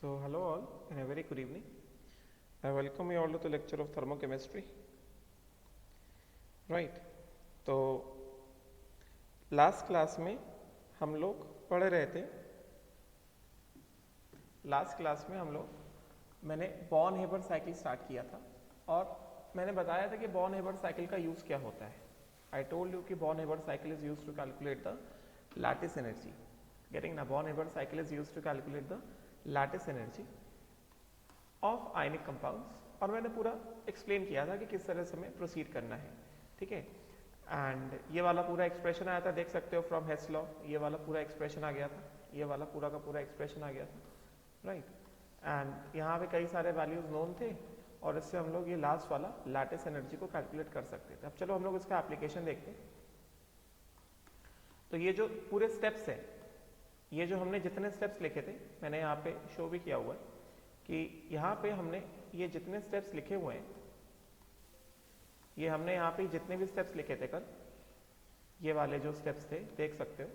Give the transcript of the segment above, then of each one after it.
So hello all and a very good evening. I welcome you all to the lecture of thermochemistry. Right. तो last class में हम लोग पढ़ रहे थे मैंने बॉर्न हेबर साइकिल स्टार्ट किया था और मैंने बताया था कि बॉर्न हेबर साइकिल का यूज़ क्या होता है. आई टोल्ड यू कि Born Haber cycle is use to calculate the lattice energy. Getting ना, Born Haber cycle is use to calculate the lattice energy of ionic compounds. और मैंने पूरा explain किया था कि किस तरह से हमें प्रोसीड करना है. ठीक है. एंड ये वाला पूरा एक्सप्रेशन आया था, देख सकते हो फ्रॉम हेस लॉ. ये वाला पूरा एक्सप्रेशन आ गया था, ये वाला पूरा का पूरा एक्सप्रेशन आ गया था. राइट. एंड यहाँ पे कई सारे वैल्यूज नोन थे और इससे हम लोग ये लास्ट वाला लैटिस एनर्जी को कैलकुलेट कर सकते थे. अब चलो हम लोग इसका एप्लीकेशन देखते हैं. तो ये जो पूरे स्टेप्स है, ये जो हमने जितने स्टेप्स लिखे थे, मैंने यहाँ पे शो भी किया हुआ है कि यहाँ पे हमने ये जितने स्टेप्स लिखे हुए हैं, ये हमने यहाँ पे जितने भी स्टेप्स लिखे थे कल, ये वाले जो स्टेप्स थे देख सकते हो.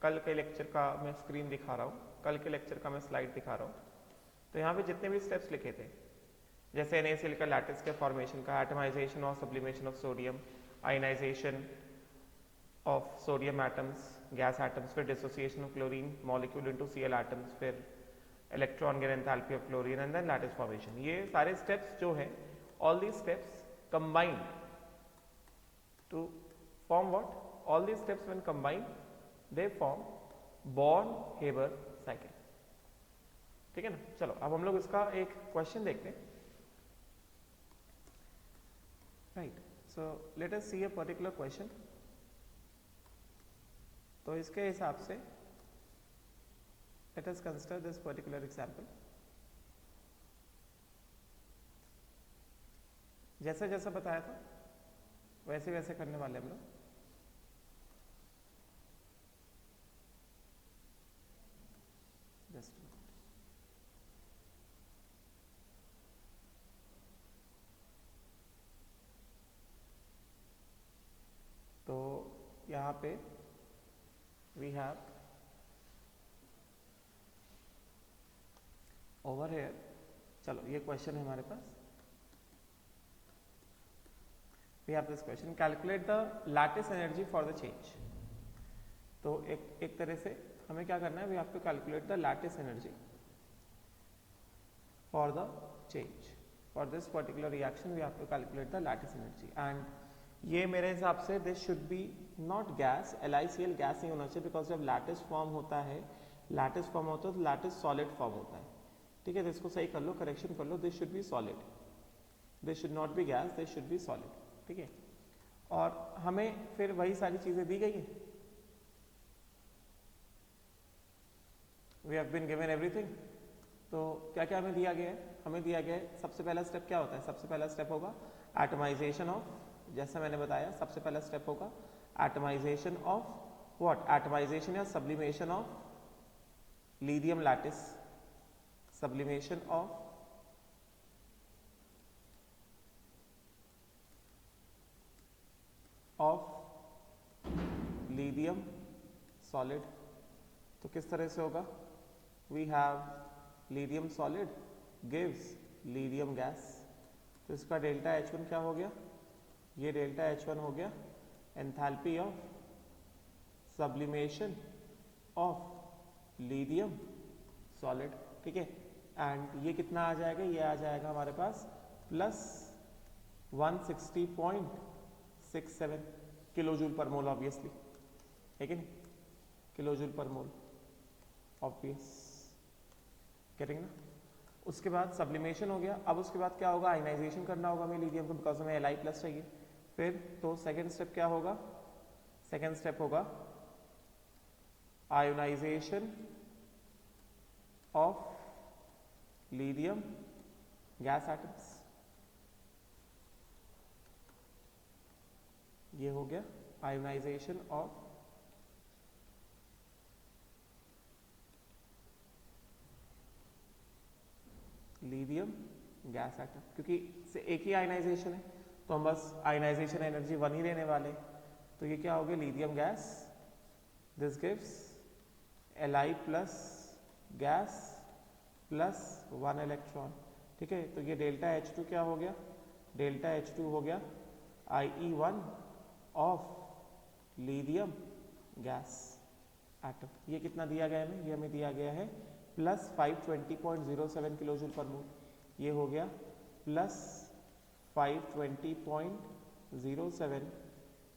कल के लेक्चर का मैं स्क्रीन दिखा रहा हूँ, कल के लेक्चर का मैं स्लाइड दिखा रहा हूँ. तो यहाँ पे जितने भी स्टेप्स लिखे थे, जैसे NaCl का लैटिस के फॉर्मेशन का, एटमाइजेशन और sublimation of sodium, ionization of sodium atoms, gas atoms, फिर dissociation of chlorine molecule into Cl atoms, फिर electron gain enthalpy of chlorine and then lattice formation. ये सारे स्टेप्स जो है, all these steps combined to form what? All these steps when combined they form Born-Haber cycle. ठीक है ना. चलो अब हम लोग इसका एक क्वेश्चन देखते हैं. Right. So let us see a particular question. तो इसके हिसाब से let us consider this particular example. जैसा जैसा बताया था वैसे वैसे करने वाले हम लोग. जस्ट तो यहाँ पे वी हैव ओवर हेयर. चलो ये क्वेश्चन है हमारे पास. We have this question, calculate the lattice energy for the change. तो एक तरह से हमें क्या करना है, we have to calculate the lattice energy for the change. For this particular reaction we have to calculate the lattice energy. And ये मेरे हिसाब से this should be not gas, LiCl gas नहीं होना चाहिए, because जब lattice form होता है तो lattice solid form होता है. ठीक है. तो इसको सही कर लो, करेक्शन कर लो. this should be solid, this should not be gas, this should be solid. ठीक है. और हमें फिर वही सारी चीजें दी गई है. We have been given everything. तो क्या क्या हमें दिया गया है? हमें दिया गया है, सबसे पहला स्टेप क्या होता है? सबसे पहला स्टेप होगा एटमाइजेशन ऑफ, जैसा मैंने बताया, सबसे पहला स्टेप होगा एटमाइजेशन ऑफ व्हाट? एटमाइजेशन या sublimation of lithium lattice. Sublimation of lithium solid. तो किस तरह से होगा? We have lithium solid gives lithium gas. तो इसका डेल्टा H1 क्या हो गया? ये डेल्टा H1 हो गया enthalpy of sublimation of lithium solid. ठीक है. एंड ये कितना आ जाएगा? ये आ जाएगा हमारे पास प्लस 160.67 किलोजूल पर मोल. ऑब्वियसली है कि नहीं? किलोजूल पर मोल ऑब्वियस. करेंगे ना. उसके बाद सब्लिमेशन हो गया. अब उसके बाद क्या होगा? आयनाइजेशन करना होगा हमें लीथियम को, बिकॉज हमें Li+ चाहिए. फिर तो सेकेंड स्टेप क्या होगा? सेकेंड स्टेप होगा ionization of lithium gas atoms. ये हो गया ionization of lithium gas atom. क्योंकि से एक ही आयनाइजेशन है तो हम बस आयनाइजेशन एनर्जी 1 ही लेने वाले. तो ये क्या हो गया? Lithium gas. This gives Li+ gas plus 1 electron. ठीक है, तो ये डेल्टा H2 क्या हो गया, डेल्टा H2 हो गया IE1 of lithium gas atom. ये कितना दिया गया है, ये हमें दिया गया है प्लस 520.07 किलो जूल पर मोल। ये हो गया plus 520.07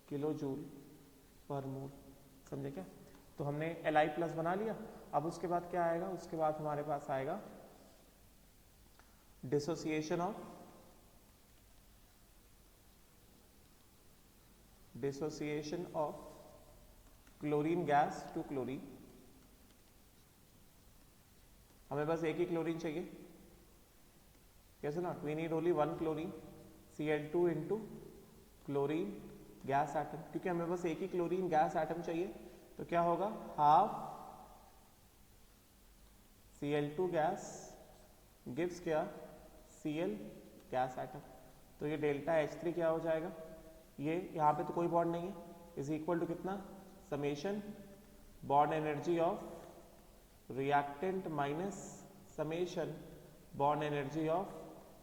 kilo joule per mole. समझे क्या? तो हमने Li प्लस बना लिया। अब उसके बाद क्या आएगा, उसके बाद हमारे पास आएगा dissociation of chlorine gas to chlorine. हमें बस एक ही क्लोरीन चाहिए, कैसे not, we need only 1 chlorine, Cl2 into chlorine gas atom. क्योंकि हमें बस एक ही क्लोरीन गैस एटम चाहिए, तो क्या होगा, हाफ Cl2 गैस गिव्स क्या, Cl गैस एटम। तो ये डेल्टा H3 क्या हो जाएगा, ये यहाँ पे तो कोई बॉन्ड नहीं है, इज इक्वल टू कितना, summation bond energy of reactant minus summation bond energy of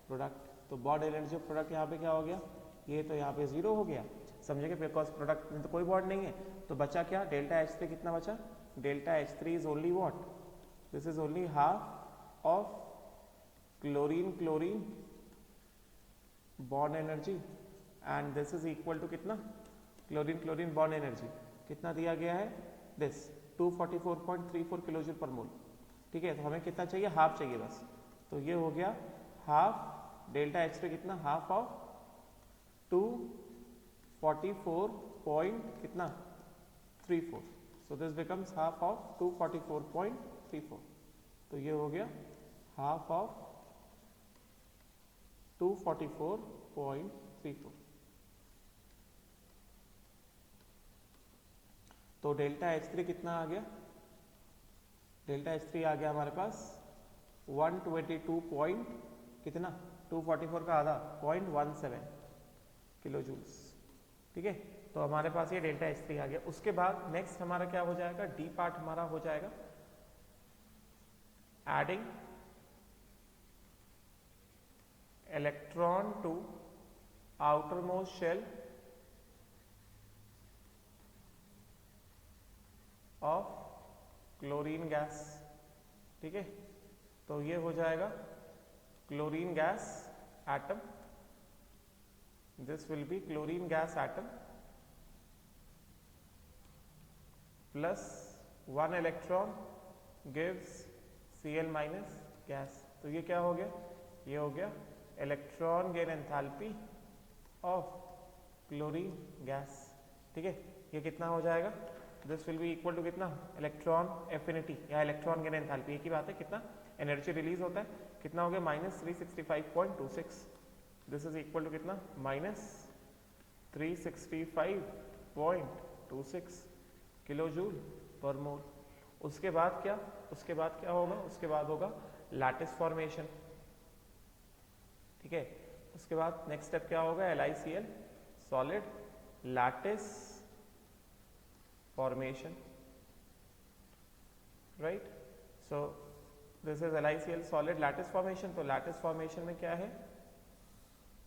product. तो बॉन्ड एनर्जी ऑफ प्रोडक्ट यहाँ पे क्या हो गया, ये तो यहाँ पे 0 हो गया, समझेंगे, बिकॉज प्रोडक्ट में तो कोई बॉन्ड नहीं है। तो बचा क्या, डेल्टा H3 कितना बचा, delta H3 is only what, this is only half of chlorine chlorine bond energy and this is equal to कितना, क्लोरीन क्लोरीन बॉन्ड एनर्जी कितना दिया गया है, this 244.34 kilo joule per mole. ठीक है, तो हमें कितना चाहिए, हाफ चाहिए बस। तो ये हो गया हाफ डेल्टा H3 कितना, हाफ ऑफ 244 पॉइंट कितना 34, सो दिस बिकम्स हाफ ऑफ 244.34। तो ये हो गया हाफ ऑफ 244.34। तो डेल्टा H3 कितना आ गया, डेल्टा H3 आ गया हमारे पास 122 पॉइंट कितना, 244 का आधा 0.17 किलो जूल्स। ठीक है, तो हमारे पास ये डेल्टा H3 आ गया। उसके बाद नेक्स्ट हमारा क्या हो जाएगा, डी पार्ट हमारा हो जाएगा adding electron to outermost shell of chlorine gas. ठीक है, तो ये हो जाएगा chlorine gas atom, this will be chlorine gas atom plus 1 electron gives Cl minus gas। तो ये क्या हो गया, ये हो गया electron gain enthalpy of chlorine gas. ठीक है, ये कितना हो जाएगा, this will be equal to कितना, इलेक्ट्रॉन एफिनिटी या इलेक्ट्रॉन गेन एंथैल्पी, एक ही बात है, कितना एनर्जी रिलीज होता है, कितना हो गया, -365.26। दिस इज इक्वल टू कितना, -365.26 किलो जूल पर मोल। उसके बाद क्या, उसके बाद क्या होगा, उसके बाद होगा लैटिस फॉर्मेशन। ठीक है, उसके बाद नेक्स्ट स्टेप क्या होगा, LiCl solid lattice formation, right. So this is LiCl solid lattice formation. तो लैटिस फॉर्मेशन में क्या है,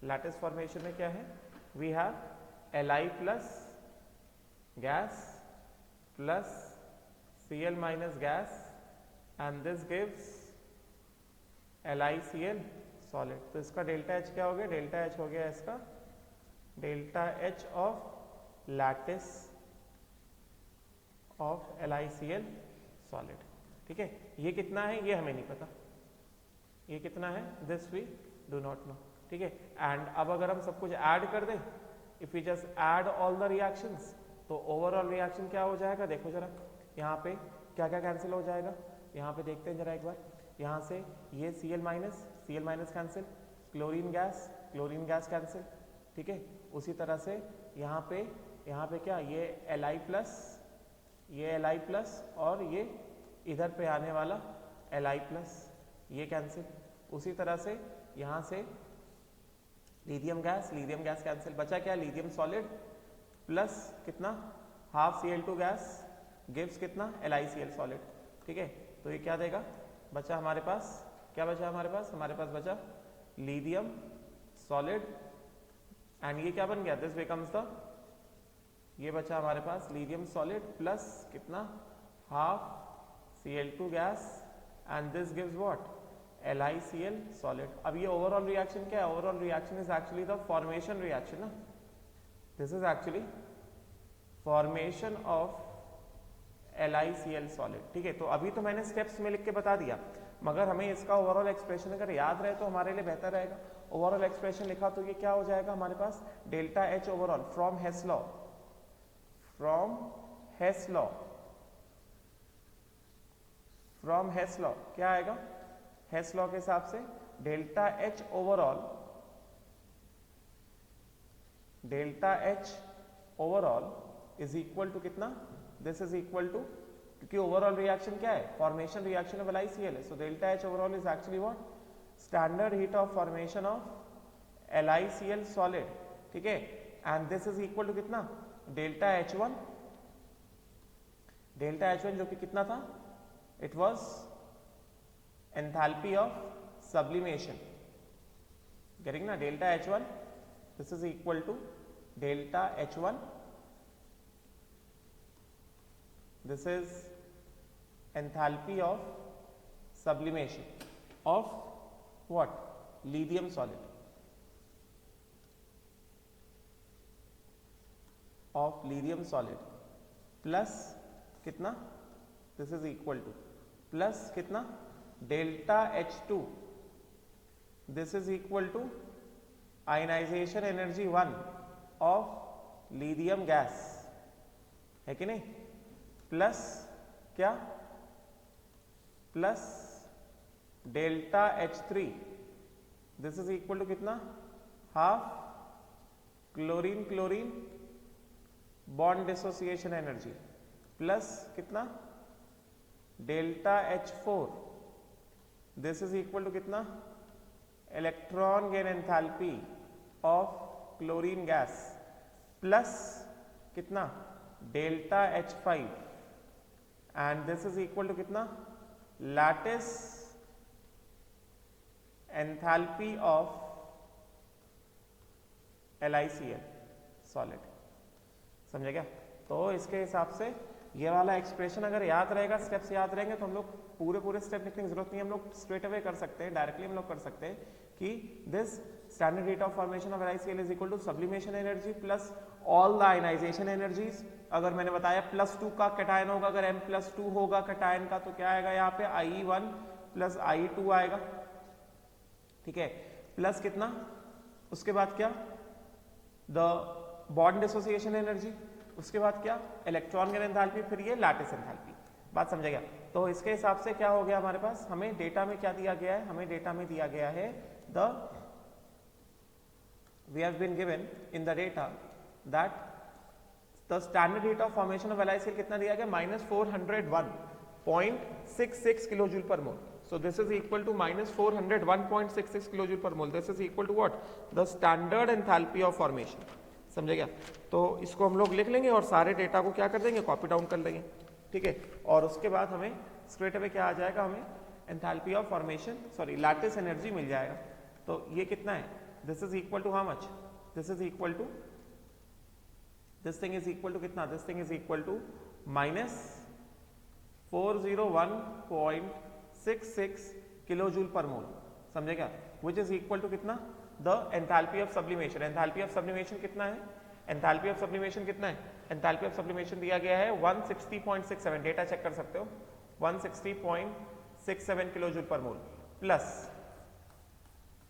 लैटिस फॉर्मेशन में क्या है, we have Li plus gas plus Cl minus gas and this gives LiCl solid. तो इसका डेल्टा H क्या हो गया, डेल्टा H हो गया इसका delta H of lattice of LiCl solid. ठीक है, ये कितना है ये हमें नहीं पता, ये कितना है, this we do not know. ठीक है, एंड अब अगर हम सब कुछ ऐड कर दें, if we just add all the reactions, तो ओवरऑल रिएक्शन क्या हो जाएगा, देखो जरा यहाँ पे क्या क्या कैंसिल हो जाएगा, यहाँ पे देखते हैं जरा एक बार, यहाँ से ये Cl minus cancel, chlorine gas cancel. ठीक है, उसी तरह से यहाँ पे क्या, ये Li प्लस और ये इधर पे आने वाला Li प्लस, ये कैंसिल। उसी तरह से यहाँ से लिथियम गैस कैंसिल, बचा क्या, लिथियम सॉलिड प्लस कितना, हाफ Cl2 गैस गिव्स कितना, LiCl सॉलिड। ठीक है, तो ये क्या देगा, बचा हमारे पास क्या बचा हमारे पास बचा लिथियम सॉलिड एंड ये क्या बन गया, दिस बिकम्स द, ये बचा हमारे पास लिथियम सॉलिड प्लस कितना half Cl2 gas and this gives what LiCl solid. अब ये ओवरऑल रिएक्शन क्या है, overall reaction is actually the formation reaction ना, this is actually formation of LiCl solid. ठीक है, तो अभी तो मैंने स्टेप्स में लिख के बता दिया, मगर हमें इसका ओवरऑल एक्सप्रेशन अगर याद रहे तो हमारे लिए बेहतर रहेगा। ओवरऑल एक्सप्रेशन लिखा तो ये क्या हो जाएगा हमारे पास, delta H overall from Hess law, from Hess law, from Hess law क्या आएगा, हेस लॉ के हिसाब से delta H overall, delta H overall is equal to कितना, दिस इज इक्वल टू, क्योंकि ओवरऑल रिएक्शन क्या है, फॉर्मेशन रिएक्शन ऑफ LiCl है, so delta H overall is actually what, standard heat of formation of LiCl solid. ठीक है, and this is equal to कितना, delta H1, delta H1 जो कि कितना था, it was enthalpy of sublimation, getting ना, delta H1 this is equal to delta H1, this is enthalpy of sublimation of what, lithium solid, of lithium solid plus कितना, this is equal to plus कितना delta H2, this is equal to ionization energy 1 of lithium gas, है कि नहीं, plus क्या, plus delta H3, this is equal to कितना, half chlorine chlorine bond dissociation energy, plus कितना delta H4, this is equal to कितना, electron gain enthalpy of chlorine gas, plus कितना delta H5 and this is equal to कितना, lattice enthalpy of LiCl solid, समझे क्या। तो इसके हिसाब से ये वाला एक्सप्रेशन अगर याद रहेगा, स्टेप्स याद रहेंगे तो हम लोग पूरे स्टेप लिखने की जरूरत नहीं है, हम लोग स्ट्रेट अवे कर सकते हैं, डायरेक्टली हम लोग कर सकते हैं कि this standard heat of formation of LiCl is equal to sublimation energy plus all the ionization energies. अगर मैंने बताया +2 का कैटायन होगा, अगर M+2 होगा कैटायन का तो क्या आएगा यहाँ पे I1 प्लस I2 आएगा, ठीक है, प्लस कितना, उसके बाद क्या, द बॉन्ड डिसोसिएशन एनर्जी, उसके बाद क्या, इलेक्ट्रॉन गेन एंथैल्पी, फिर ये लैटिस एंथैल्पी। बात समझ गया। तो इसके हिसाब से क्या हो गया हमारे पास, हमें डेटा में क्या दिया गया है, हमें डेटा में दिया गया है we have been given in the data that the standard heat of formation of LiCl कितना दिया गया, -401.66 kilojoule per mole. So this is equal to -401.66 kilojoule per mole. This is equal to what? The standard enthalpy of formation। समझे क्या। तो इसको हम लोग लिख लेंगे और सारे डेटा को क्या कर देंगे, कॉपी डाउन कर लेंगे, ठीक है। और उसके बाद हमें स्ट्रेट अवे क्या आ जाएगा, हमें enthalpy of formation lattice energy मिल जाएगा। तो ये कितना है, this is equal to how much, this is equal to, this thing is equal to कितना, this thing is equal to -401.66 kilojoule per mole, समझे क्या, विच इज इक्वल टू कितना, the enthalpy of sublimation. Enthalpy of sublimation कितना है, enthalpy of sublimation कितना है, enthalpy of sublimation दिया गया है 160.67, डेटा चेक कर सकते हो, 160.67 किलोजूल पर मोल, प्लस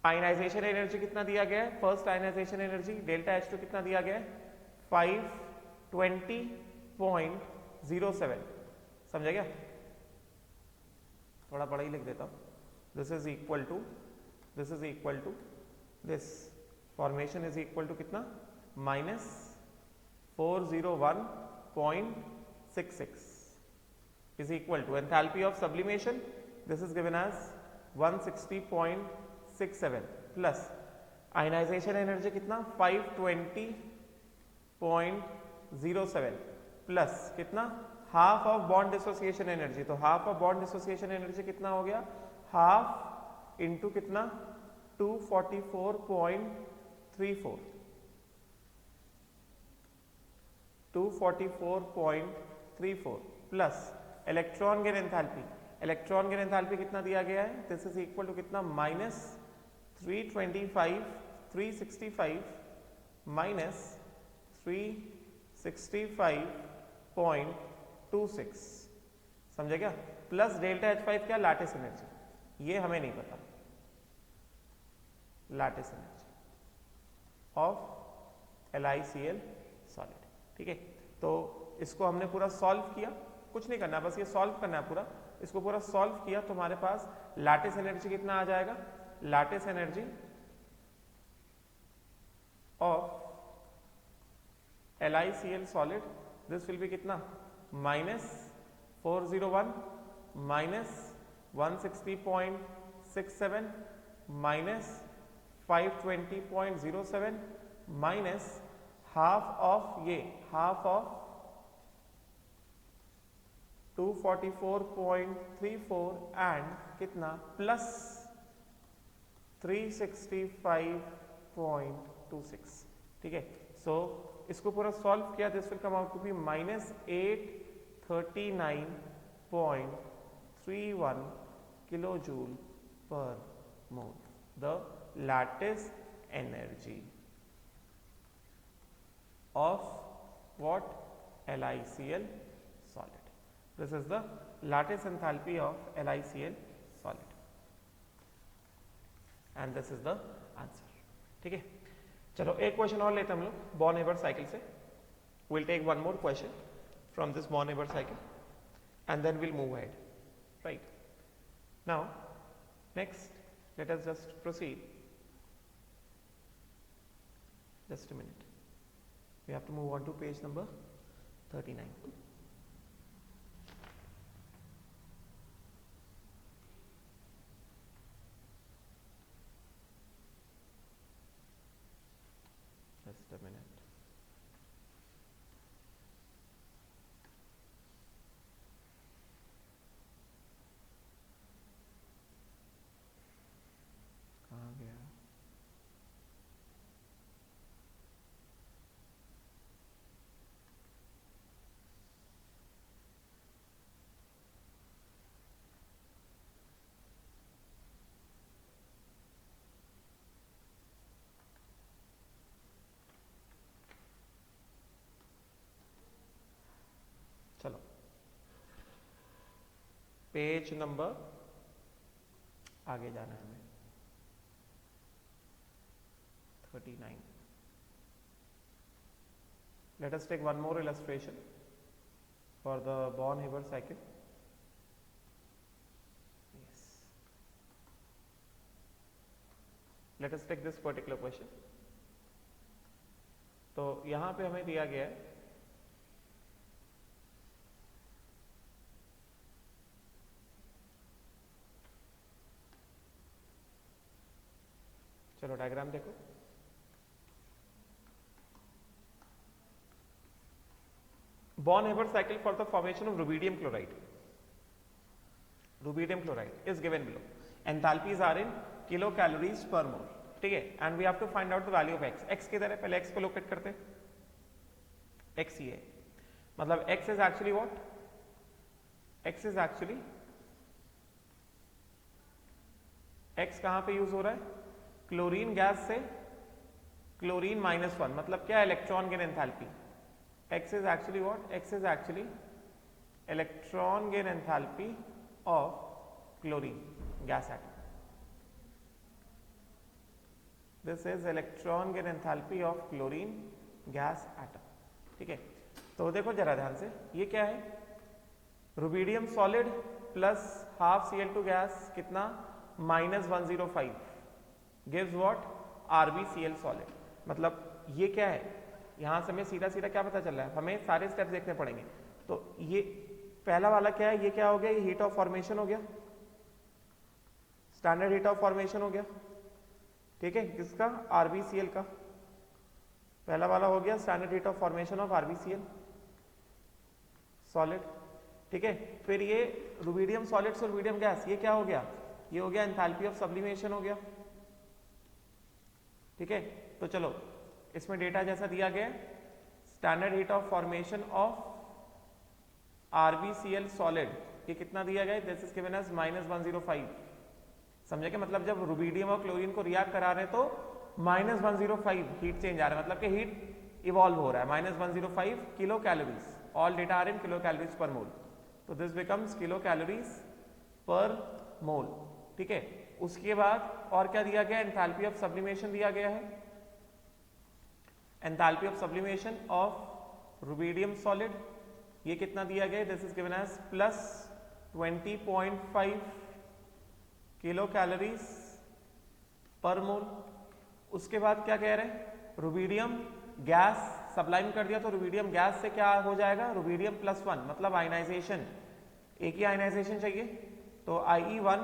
आयनाइजेशन एनर्जी कितना दिया गया है, first ionization energy delta H2 कितना दिया गया है, 520.07, समझे क्या, थोड़ा बड़ा ही लिख देता हूं, this is equal to, this is equal to this, formation is equal to कितना, -401.66 is equal to enthalpy of sublimation, this is given as 160.67 plus ionization energy कितना 520.07 plus कितना half of bond dissociation energy, तो half of bond dissociation energy कितना हो गया, half into कितना 244.34 244.34 plus electron gain enthalpy. Electron gain enthalpy कितना दिया गया है, दिस इज इक्वल टू कितना माइनस 365 माइनस 365.26 समझे क्या, प्लस डेल्टा H5 क्या, लैटिस एनर्जी, ये हमें नहीं पता, lattice energy of LiCl solid. ठीक है, तो इसको हमने पूरा सॉल्व किया, कुछ नहीं करना, बस ये सॉल्व करना है पूरा, इसको पूरा सॉल्व किया तो हमारे पास लैटिस एनर्जी कितना आ जाएगा, lattice energy of LiCl solid this will be कितना minus 401 minus 160.67 minus 520.07 minus half of ये हाफ ऑफ 244.34 एंड कितना प्लस 365.26। ठीक है, सो इसको पूरा सॉल्व किया, this will come out to be minus 839.31 kilo joule per mole, the lattice energy of what, LiCl solid. This is the lattice enthalpy of LiCl solid and this is the answer. ठीक है, चलो एक question और लेते हैं हम लोग born-Haber cycle से। We'll take one more question from this born-Haber cycle and then we'll move ahead. Right now, next let us just proceed. Just a minute. We have to move on to page number 39. Just a minute. कहाँ गया? चलो page number आगे जाना है हमें 39. Let us take one more illustration for the Born-Haber cycle. Yes. Let us take this particular question. तो यहां पे हमें दिया गया है चलो डायग्राम देखो, Born-Haber cycle for the formation of rubidium chloride. Rubidium chloride is given below. Enthalpies are in kilocalories per mole. ठीक है, and we have to find out the value of x. x किधर है, पहले x को locate करते हैं, x ये है, मतलब x is actually what? x is actually x कहां पे यूज हो रहा है, क्लोरीन गैस से क्लोरीन -1, मतलब क्या, electron gain enthalpy. x is actually what? x is actually electron gain enthalpy of chlorine gas atom. This is electron gain enthalpy of chlorine gas atom. ठीक है, तो देखो जरा ध्यान से, ये क्या है, rubidium solid plus half Cl2 gas कितना -105 गिव्स व्हाट, RbCl सॉलिड। मतलब ये क्या है, यहां से हमें सीधा सीधा क्या पता चल रहा है, हमें सारे स्टेप्स देखने पड़ेंगे। तो ये पहला वाला क्या है, ये क्या हो गया, ये हीट ऑफ फॉर्मेशन हो गया, स्टैंडर्ड हीट ऑफ फॉर्मेशन हो गया। ठीक है, किसका, RbCl का, पहला वाला हो गया standard heat of formation of RbCl solid. ठीक है, फिर ये रुबिडियम सॉलिड से रुबिडियम गैस, ये क्या हो गया, ये हो गया एंथैल्पी ऑफ सब्लिमेशन हो गया। ठीक है, तो चलो इसमें डेटा जैसा दिया गया, standard heat of formation of RbCl solid, ये कितना दिया गया, दिस इज गिवन एज -105। समझे कि मतलब जब रुबिडियम और क्लोरीन को रिएक्ट करा रहे हैं तो -105 हीट चेंज आ रहा है, मतलब कि हीट इवॉल्व हो रहा है, -105 kilo calories, all data are in kilo calories per mole, तो this becomes kilo calories per mole. ठीक है, उसके बाद और क्या दिया गया, एंथैल्पी ऑफ सब्लिमेशन दिया गया है, enthalpy of sublimation of rubidium solid, ये कितना दिया गया, this is given as +20.5 kilo calories per mole. उसके बाद क्या कह रहे हैं, रुबिडियम गैस सब्लाइम कर दिया तो रुबिडियम गैस से क्या हो जाएगा, रुबिडियम +1, मतलब आयनाइजेशन, एक ही आयनाइजेशन चाहिए, तो IE1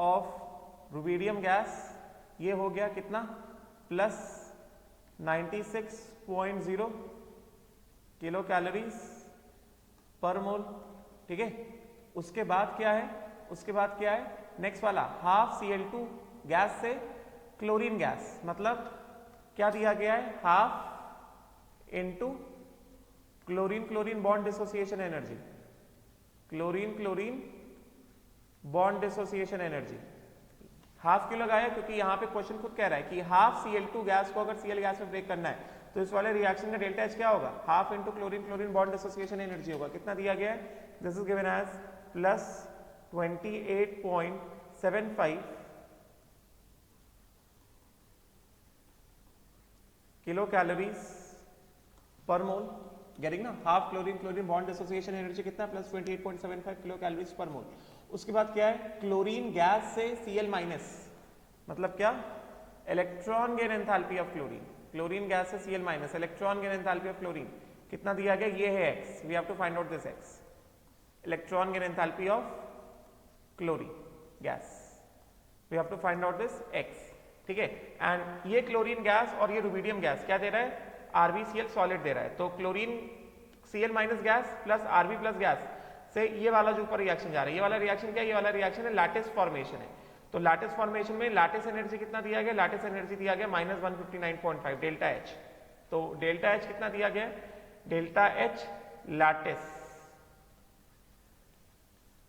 ऑफ रुबिडियम गैस ये हो गया कितना, +96.0 किलो कैलोरीज पर मोल। ठीक है, उसके बाद क्या है, उसके बाद क्या है, नेक्स्ट वाला हाफ Cl2 गैस से क्लोरीन गैस, मतलब क्या दिया गया है, half into chlorine chlorine bond dissociation energy, chlorine chlorine bond dissociation energy, half क्यों लगाया, क्योंकि यहां पे क्वेश्चन खुद कह रहा है कि हाफ Cl2 गैस को अगर Cl गैस में ब्रेक करना है तो इस वाले रिएक्शन का डेल्टा H क्या होगा, half into chlorine chlorine bond dissociation energy होगा, कितना दिया गया है, this is given as +28.75 kilo calories per mole, getting ना, half chlorine chlorine bond dissociation energy कितना, +28.75 किलो कैलोरीज पर मोल। उसके बाद क्या है, क्लोरीन गैस से Cl माइनस, मतलब क्या, electron gain enthalpy of chlorine, chlorine gas से Cl minus, electron gain enthalpy of chlorine कितना दिया गया, ये है x, we have to find out this x, electron gain enthalpy of chlorine gas, we have to find out this x। ठीक है, and ये chlorine gas और ये रुबिडियम गैस क्या दे रहा है, RbCl सॉलिड दे रहा है, तो chlorine Cl minus gas plus Rb plus gas से ये वाला जो ऊपर रिएक्शन जा रहा है, ये वाला रिएक्शन क्या है, ये वाला रिएक्शन है लैटिस फॉर्मेशन है, तो लैटिस फॉर्मेशन में लैटिस एनर्जी कितना दिया गया, लैटिस एनर्जी दिया गया -159.5 डेल्टा H, तो डेल्टा H कितना दिया गया, delta H lattice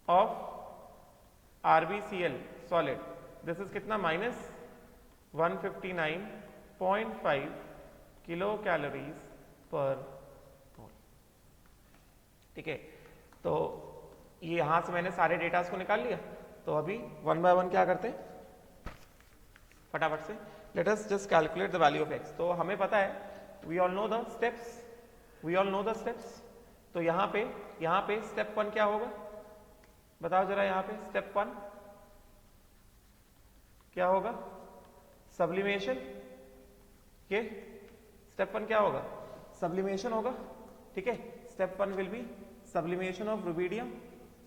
of RbCl solid, this is कितना, -159.5 किलो कैलोरीज पर मोल। ठीक है, तो ये यहां से मैंने सारे डेटास को निकाल लिया, तो अभी वन बाय वन क्या करते हैं फटाफट से, let us just calculate the value of x। तो हमें पता है, we all know the steps, we all know the steps, तो यहाँ पे स्टेप 1 क्या होगा, बताओ जरा, यहाँ पे स्टेप 1 क्या होगा, सब्लिमेशन, के स्टेप 1 क्या होगा, सब्लिमेशन होगा। ठीक है, step 1 will be sublimation of rubidium,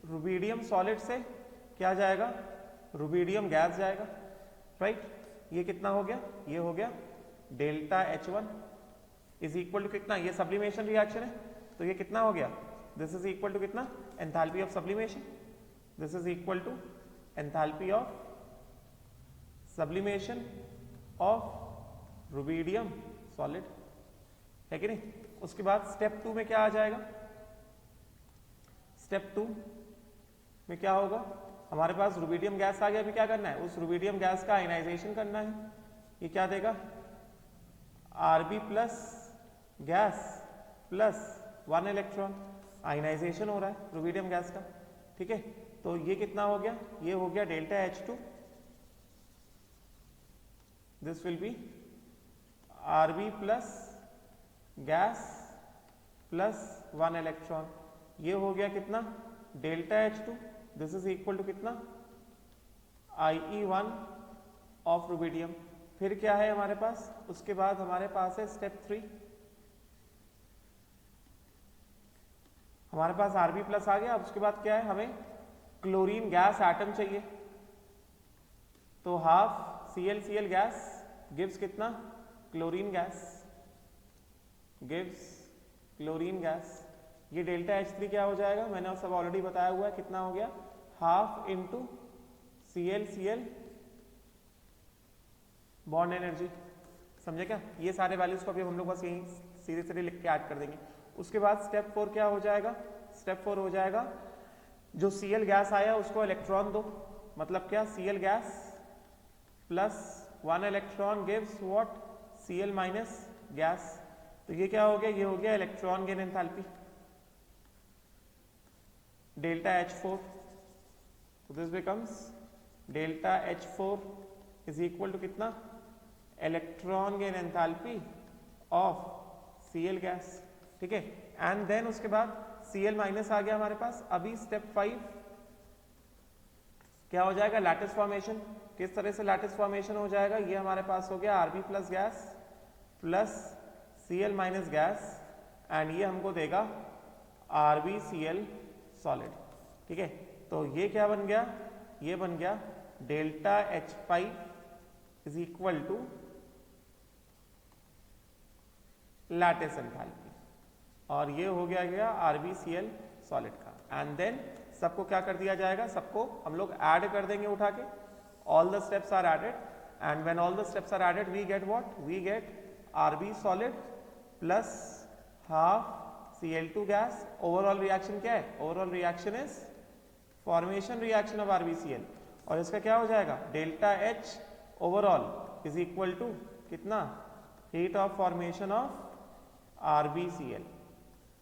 rubidium solid से क्या जाएगा, रुबिडियम गैस जाएगा, राइट। ये कितना हो गया, ये हो गया delta H1 is equal to कितना, ये सब्लिमेशन रिएक्शन है, तो ये कितना हो गया, दिस इज इक्वल टू कितना, enthalpy of sublimation, this is equal to enthalpy of sublimation of rubidium solid, है कि नहीं। उसके बाद स्टेप 2 में क्या आ जाएगा, स्टेप 2 में क्या होगा, हमारे पास रुबिडियम गैस आ गया, अभी क्या करना है, उस रुबिडियम गैस का आयनाइजेशन करना है, ये क्या देगा, Rb plus gas plus 1 electron, ionization हो रहा है रुबिडियम गैस का। ठीक है, तो ये कितना हो गया, ये हो गया delta H2, this will be Rb plus gas plus 1 electron, ये हो गया कितना, delta H2, this is equal to कितना, IE1 ऑफ रुबिडियम। फिर क्या है हमारे पास, उसके बाद हमारे पास है स्टेप 3, हमारे पास Rb प्लस आ गया। अब उसके बाद क्या है, हमें क्लोरीन गैस एटम चाहिए, तो हाफ Cl गैस गिव्स कितना, chlorine gas, gives chlorine gas. ये डेल्टा H3 क्या हो जाएगा, मैंने सब ऑलरेडी बताया हुआ है, कितना हो गया, half into Cl bond energy, समझे क्या? ये सारे वैल्यूज को अभी हम लोग बस यहीं सीधे सीधे लिख के ऐड कर देंगे। उसके बाद स्टेप 4 क्या हो जाएगा? स्टेप 4 हो जाएगा जो Cl गैस आया उसको इलेक्ट्रॉन दो, मतलब क्या? Cl gas plus 1 electron gives what? Cl minus gas. तो ये क्या हो गया? ये हो गया electron gain enthalpy delta H4। तो this becomes delta H4 is equal to कितना? Electron gain enthalpy of Cl gas, ठीक है। एंड देन उसके बाद Cl माइनस आ गया हमारे पास। अभी स्टेप 5 क्या हो जाएगा? Lattice formation. किस तरह से लैटिस फॉर्मेशन हो जाएगा? ये हमारे पास हो गया Rb plus gas plus Cl minus gas and ये हमको देगा RbCl सॉलिड, ठीक है। तो ये क्या बन गया? ये बन गया delta H5 is equal to lattice enthalpy और ये हो गया RbCl सॉलिड का। एंड देन सबको क्या कर दिया जाएगा? सबको हम लोग ऐड कर देंगे उठा के। All the steps are added and when all the steps are added we get what? We get Rb solid plus half Cl2 gas. Overall reaction क्या है? Overall reaction is formation reaction of RbCl और इसका क्या हो जाएगा? Delta H overall is equal to कितना? Heat of formation of RbCl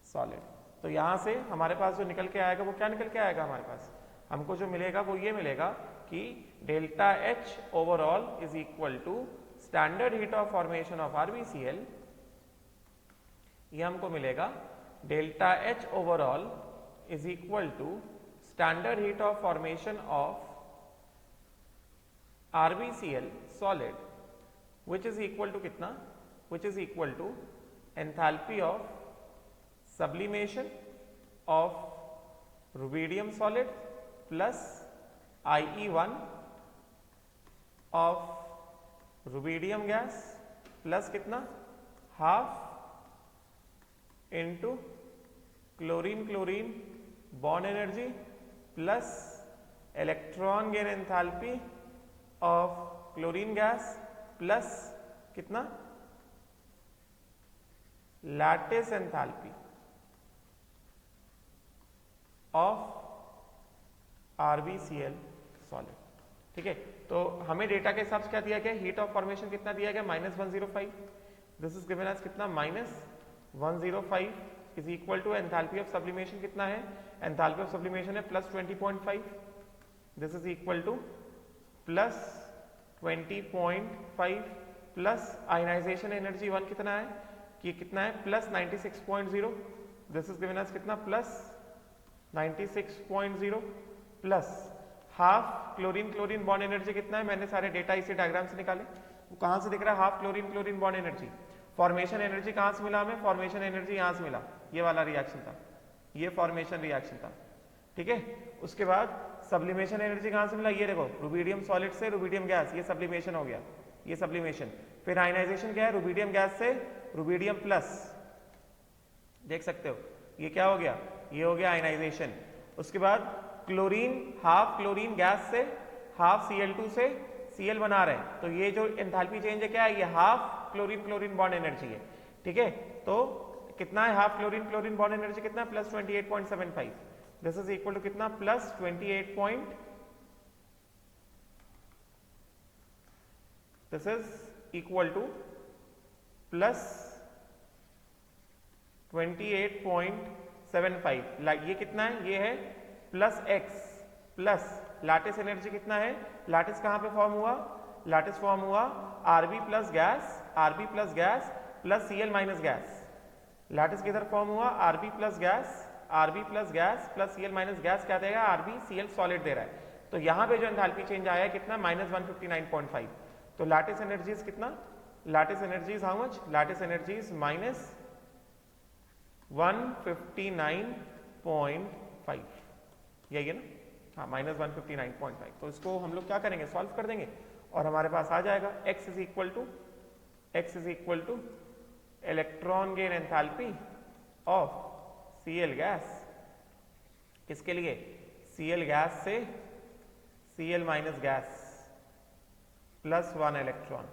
solid. तो यहां से हमारे पास जो निकल के आएगा वो क्या निकल के आएगा? हमारे पास हमको जो मिलेगा वो ये मिलेगा कि delta H overall is equal to standard heat of formation of RbCl। ये हमको मिलेगा delta H overall is equal to standard heat of formation of RbCl solid which is equal to कितना? Which is equal to enthalpy of sublimation of rubidium solid plus IE1 of rubidium gas plus कितना? Half into chlorine bond energy plus electron gain enthalpy of chlorine gas plus कितना? Lattice enthalpy of RbCl solid, ठीक है। तो हमें data के हिसाब से क्या दिया गया? हीट ऑफ फॉर्मेशन कितना दिया गया? -105। दिस इज गिवन एज कितना? -105 is equal to enthalpy of sublimation कितना है? एंथैल्पी ऑफ सब्लिमेशन है +20.5। This is equal to +20.5 plus ionization energy 1 कितना है? कि कितना है? +96.0। दिस इज गिवन एज कितना? +96.0 plus half chlorine bond energy कितना है? मैंने सारे डेटा इसी डायग्राम से निकाले। वो कहां से दिख रहा है? Half chlorine bond energy. Formation energy कहां से मिला हमें? फॉर्मेशन एनर्जी यहां से मिला, ये वाला रिएक्शन था, ये फॉर्मेशन रिएक्शन था, ठीक है। उसके बाद सब्लिमेशन एनर्जी कहां से मिला? ये देखो, रुबिडियम सॉलिड से रुबिडियम गैस, ये सब्लिमेशन हो गया, ये सब्लिमेशन। फिर आयनाइजेशन क्या है? रुबिडियम गैस से रुबिडियम प्लस, देख सकते हो, ये क्या हो गया? ये हो गया आयनाइजेशन। उसके बाद क्लोरीन, हाफ क्लोरीन गैस से हाफ Cl2 से Cl बना रहे हैं, तो ये जो एंथैल्पी चेंज है क्या है? ये हाफ क्लोरीन बॉन्ड एनर्जी है, ठीक है। तो कितना है हाफ क्लोरीन बॉन्ड एनर्जी? कितना? +28.75। दिस इज इक्वल टू कितना? +28. This is equal to +28.75। ये कितना है? ये है +x प्लस लैटिस एनर्जी कितना है? लैटिस कहां पे फॉर्म हुआ? लैटिस फॉर्म हुआ Rb plus gas plus Cl minus gas. Lattice किधर फॉर्म हुआ? Rb plus gas plus Cl minus gas क्या देगा? RbCl सॉलिड दे रहा है। तो यहां पे जो एंथैल्पी चेंज आया है कितना? -159.5। तो लैटिस एनर्जीज कितना? Lattice energies how much? Lattice energies -159.5, यही है ना? हाँ, -159.5। तो इसको हम लोग क्या करेंगे? सॉल्व कर देंगे और हमारे पास आ जाएगा x is equal to electron gain enthalpy of Cl gas. किसके लिए? Cl गैस से Cl minus gas plus 1 electron,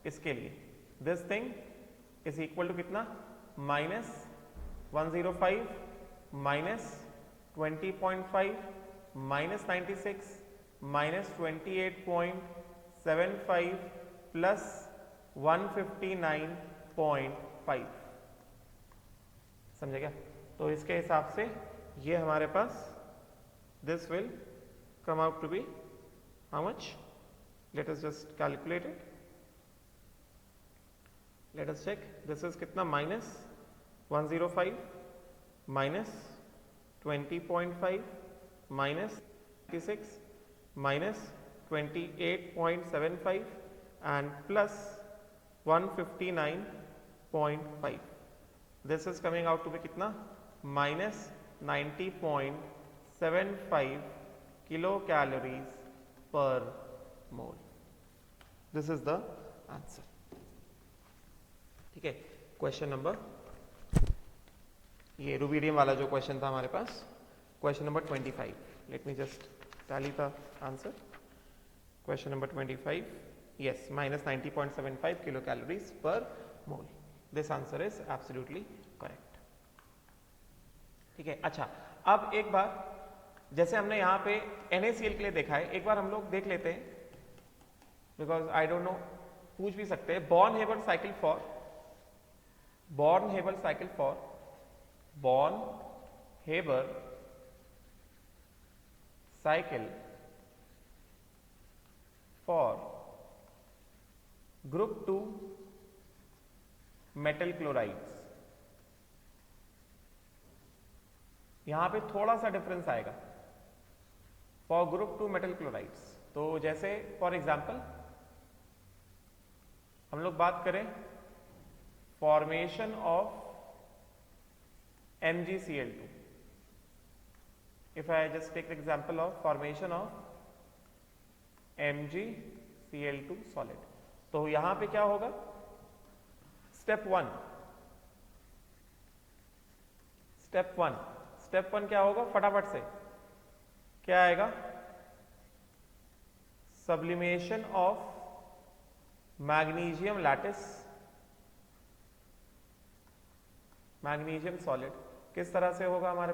इसके लिए this thing is equal to कितना, minus 105 minus 20.5 minus 96 minus 28.75 plus 159.5, समझे क्या? तो इसके हिसाब से ये हमारे पास this will come out to be how much? Let us just calculate it. Let us check. This is कितना, minus 105 minus 20.5 minus 96 minus 28.75 and plus 159.5. This is coming out to be कितना, minus 90.75 kilocalories per mole. This is the answer. ठीक है, question number, ये rubidium वाला जो question था हमारे पास, question number 25. Let me just tally the answer. Question number 25, yes, minus 90.75 kilocalories per mole. This answer is absolutely correct. ठीक है, अच्छा, अब एक बार जैसे हमने यहाँ पे NaCl के लिए देखा है, एक बार हम लोग देख लेते हैं, बिकॉज आई डोंट नो, पूछ भी सकते हैं. Born-Haber cycle for group 2 metal chlorides. यहां पे थोड़ा सा डिफरेंस आएगा फॉर ग्रुप 2 मेटल क्लोराइड्स. तो जैसे फॉर एग्जांपल हम लोग बात करें formation of MgCl2. If I just take the example of formation of MgCl2 solid, तो यहां पे क्या होगा, स्टेप वन क्या होगा, फटाफट से क्या आएगा, sublimation of magnesium lattice, magnesium solid. किस तरह से होगा हमारे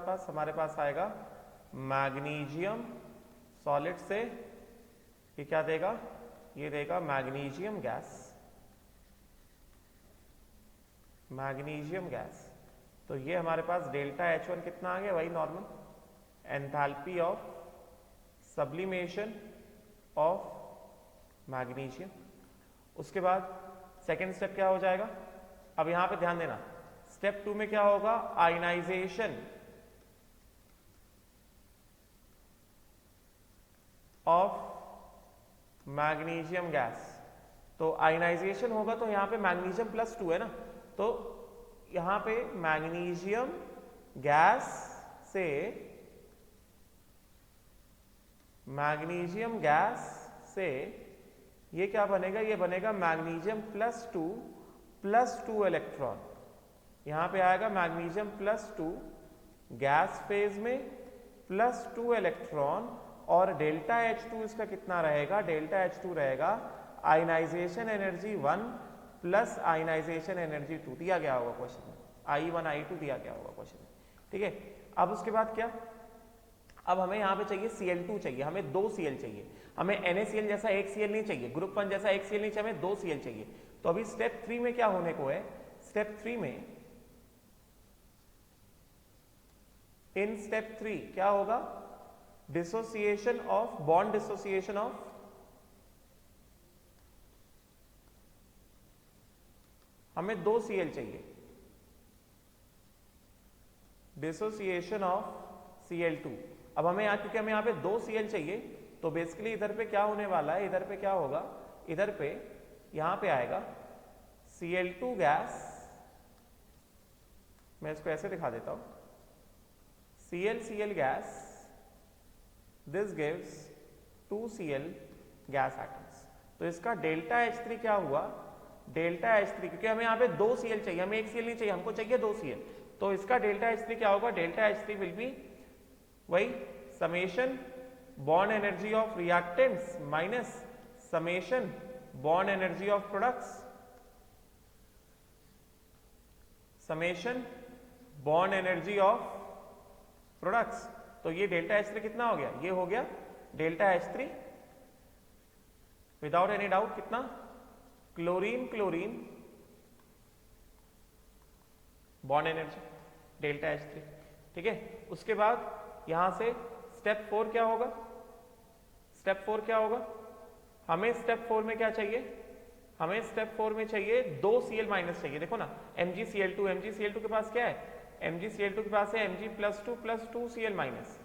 पास आएगा मैग्नीशियम सॉलिड से, ये क्या देगा, ये देगा मैग्नीशियम गैस. तो ये हमारे पास डेल्टा H1 कितना आ गया, वही normal enthalpy of sublimation of magnesium. उसके बाद सेकेंड स्टेप क्या हो जाएगा, अब यहां पे ध्यान देना, स्टेप 2 में क्या होगा, आयनाइजेशन ऑफ मैग्नीशियम गैस. तो आयनाइजेशन होगा तो यहां पे मैग्नीशियम +2 है ना, तो यहां पे मैग्नीशियम गैस से ये क्या बनेगा, ये बनेगा मैग्नीशियम +2 इलेक्ट्रॉन. यहां पे आएगा मैग्नीशियम +2 गैस फेज में +2 इलेक्ट्रॉन, और डेल्टा H2 इसका कितना रहेगा, डेल्टा H2 रहेगा ionization energy 1 plus ionization energy 2 दिया गया होगा क्वेश्चन में, I1 I2 दिया गया होगा क्वेश्चन में. ठीक है, अब उसके बाद क्या, अब हमें यहाँ पे चाहिए Cl2 चाहिए, हमें 2 Cl चाहिए, हमें NaCl जैसा एक Cl नहीं चाहिए, ग्रुप 1 जैसा एक Cl नहीं चाहिए, हमें 2 Cl चाहिए. तो अभी स्टेप 3 में क्या होने को है, स्टेप 3 में, इन स्टेप 3 क्या होगा, dissociation of, bond dissociation of, हमें 2 Cl चाहिए, डिसोसिएशन ऑफ Cl2. अब हमें यहाँ, क्योंकि हमें यहाँ पे 2 Cl चाहिए, तो बेसिकली इधर पे क्या होने वाला है, इधर पे क्या होगा, इधर पे यहां पे आएगा Cl2 गैस, मैं इसको ऐसे दिखा देता हूं, Cl gas, this gives 2 Cl gas atoms. तो इसका डेल्टा H3 क्या हुआ, डेल्टा H3, क्योंकि हमें यहाँ पे 2 Cl चाहिए, हमें 1 Cl नहीं चाहिए, हमको चाहिए 2 Cl, तो इसका डेल्टा H3 क्या होगा, डेल्टा H3 विल बी वही summation bond energy of reactants minus summation bond energy of products, summation bond energy of products. तो ये डेल्टा H3 कितना हो गया, ये हो गया delta H3 without any doubt कितना, chlorine chlorine bond energy delta H3, ठीक है। उसके बाद यहां से स्टेप 4 क्या होगा, स्टेप 4 क्या होगा, हमें स्टेप 4 में क्या चाहिए, हमें स्टेप 4 में चाहिए 2 Cl माइनस चाहिए। देखो ना MgCl2, MgCl2 के पास क्या है, MgCl2 के पास है Mg+2 + 2 Cl माइनस।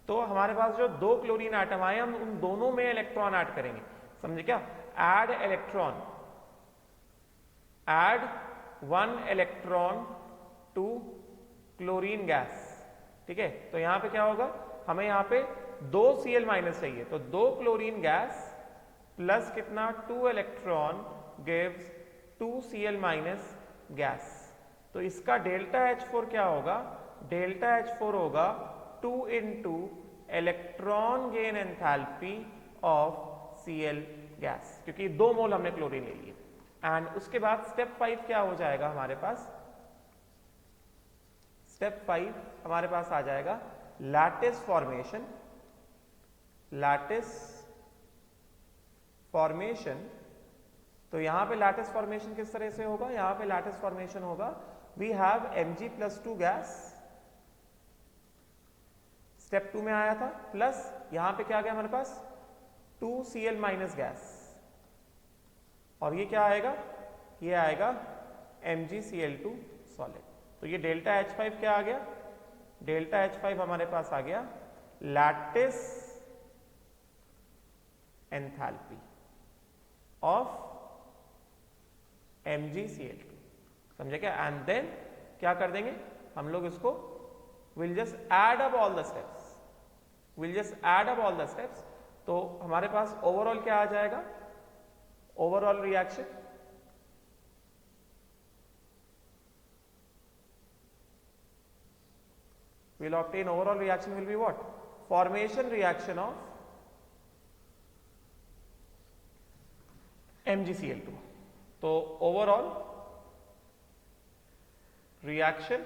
तो हमारे पास जो 2 क्लोरीन आइटम आए हम उन दोनों में इलेक्ट्रॉन ऐड करेंगे, समझे क्या, add electron, add 1 electron to chlorine gas, ठीक है। तो यहां पे क्या होगा, हमें यहां पे 2 Cl माइनस चाहिए, तो 2 क्लोरीन गैस प्लस कितना 2 electron gives 2 Cl minus gas. तो इसका डेल्टा H4 क्या होगा, डेल्टा H4 होगा 2 into electron gain enthalpy of Cl gas, क्योंकि 2 मोल हमने क्लोरीन ले लिए। एंड उसके बाद स्टेप 5 क्या हो जाएगा हमारे पास, स्टेप 5 हमारे पास आ जाएगा लैटिस फॉर्मेशन, लैटिस फॉर्मेशन। तो यहां पे लैटिस फॉर्मेशन किस तरह से होगा, यहां पे लैटिस फॉर्मेशन होगा, we have Mg+2 gas, step 2 में आया था, प्लस यहां पे क्या आ गया हमारे पास 2 Cl माइनस गैस, और ये क्या आएगा, ये आएगा MgCl2 सॉलिड। तो ये डेल्टा H5 क्या आ गया, डेल्टा H5 हमारे पास आ गया लैटिस एंथैल्पी ऑफ MgCl2, समझे क्या। एंड देन क्या कर देंगे हम लोग इसको, will just add up all the steps, will just add up all the steps. तो हमारे पास ओवरऑल क्या आ जाएगा, overall reaction will obtain, overall reaction will be what, formation reaction of MgCl2। तो ओवरऑल रिएक्शन,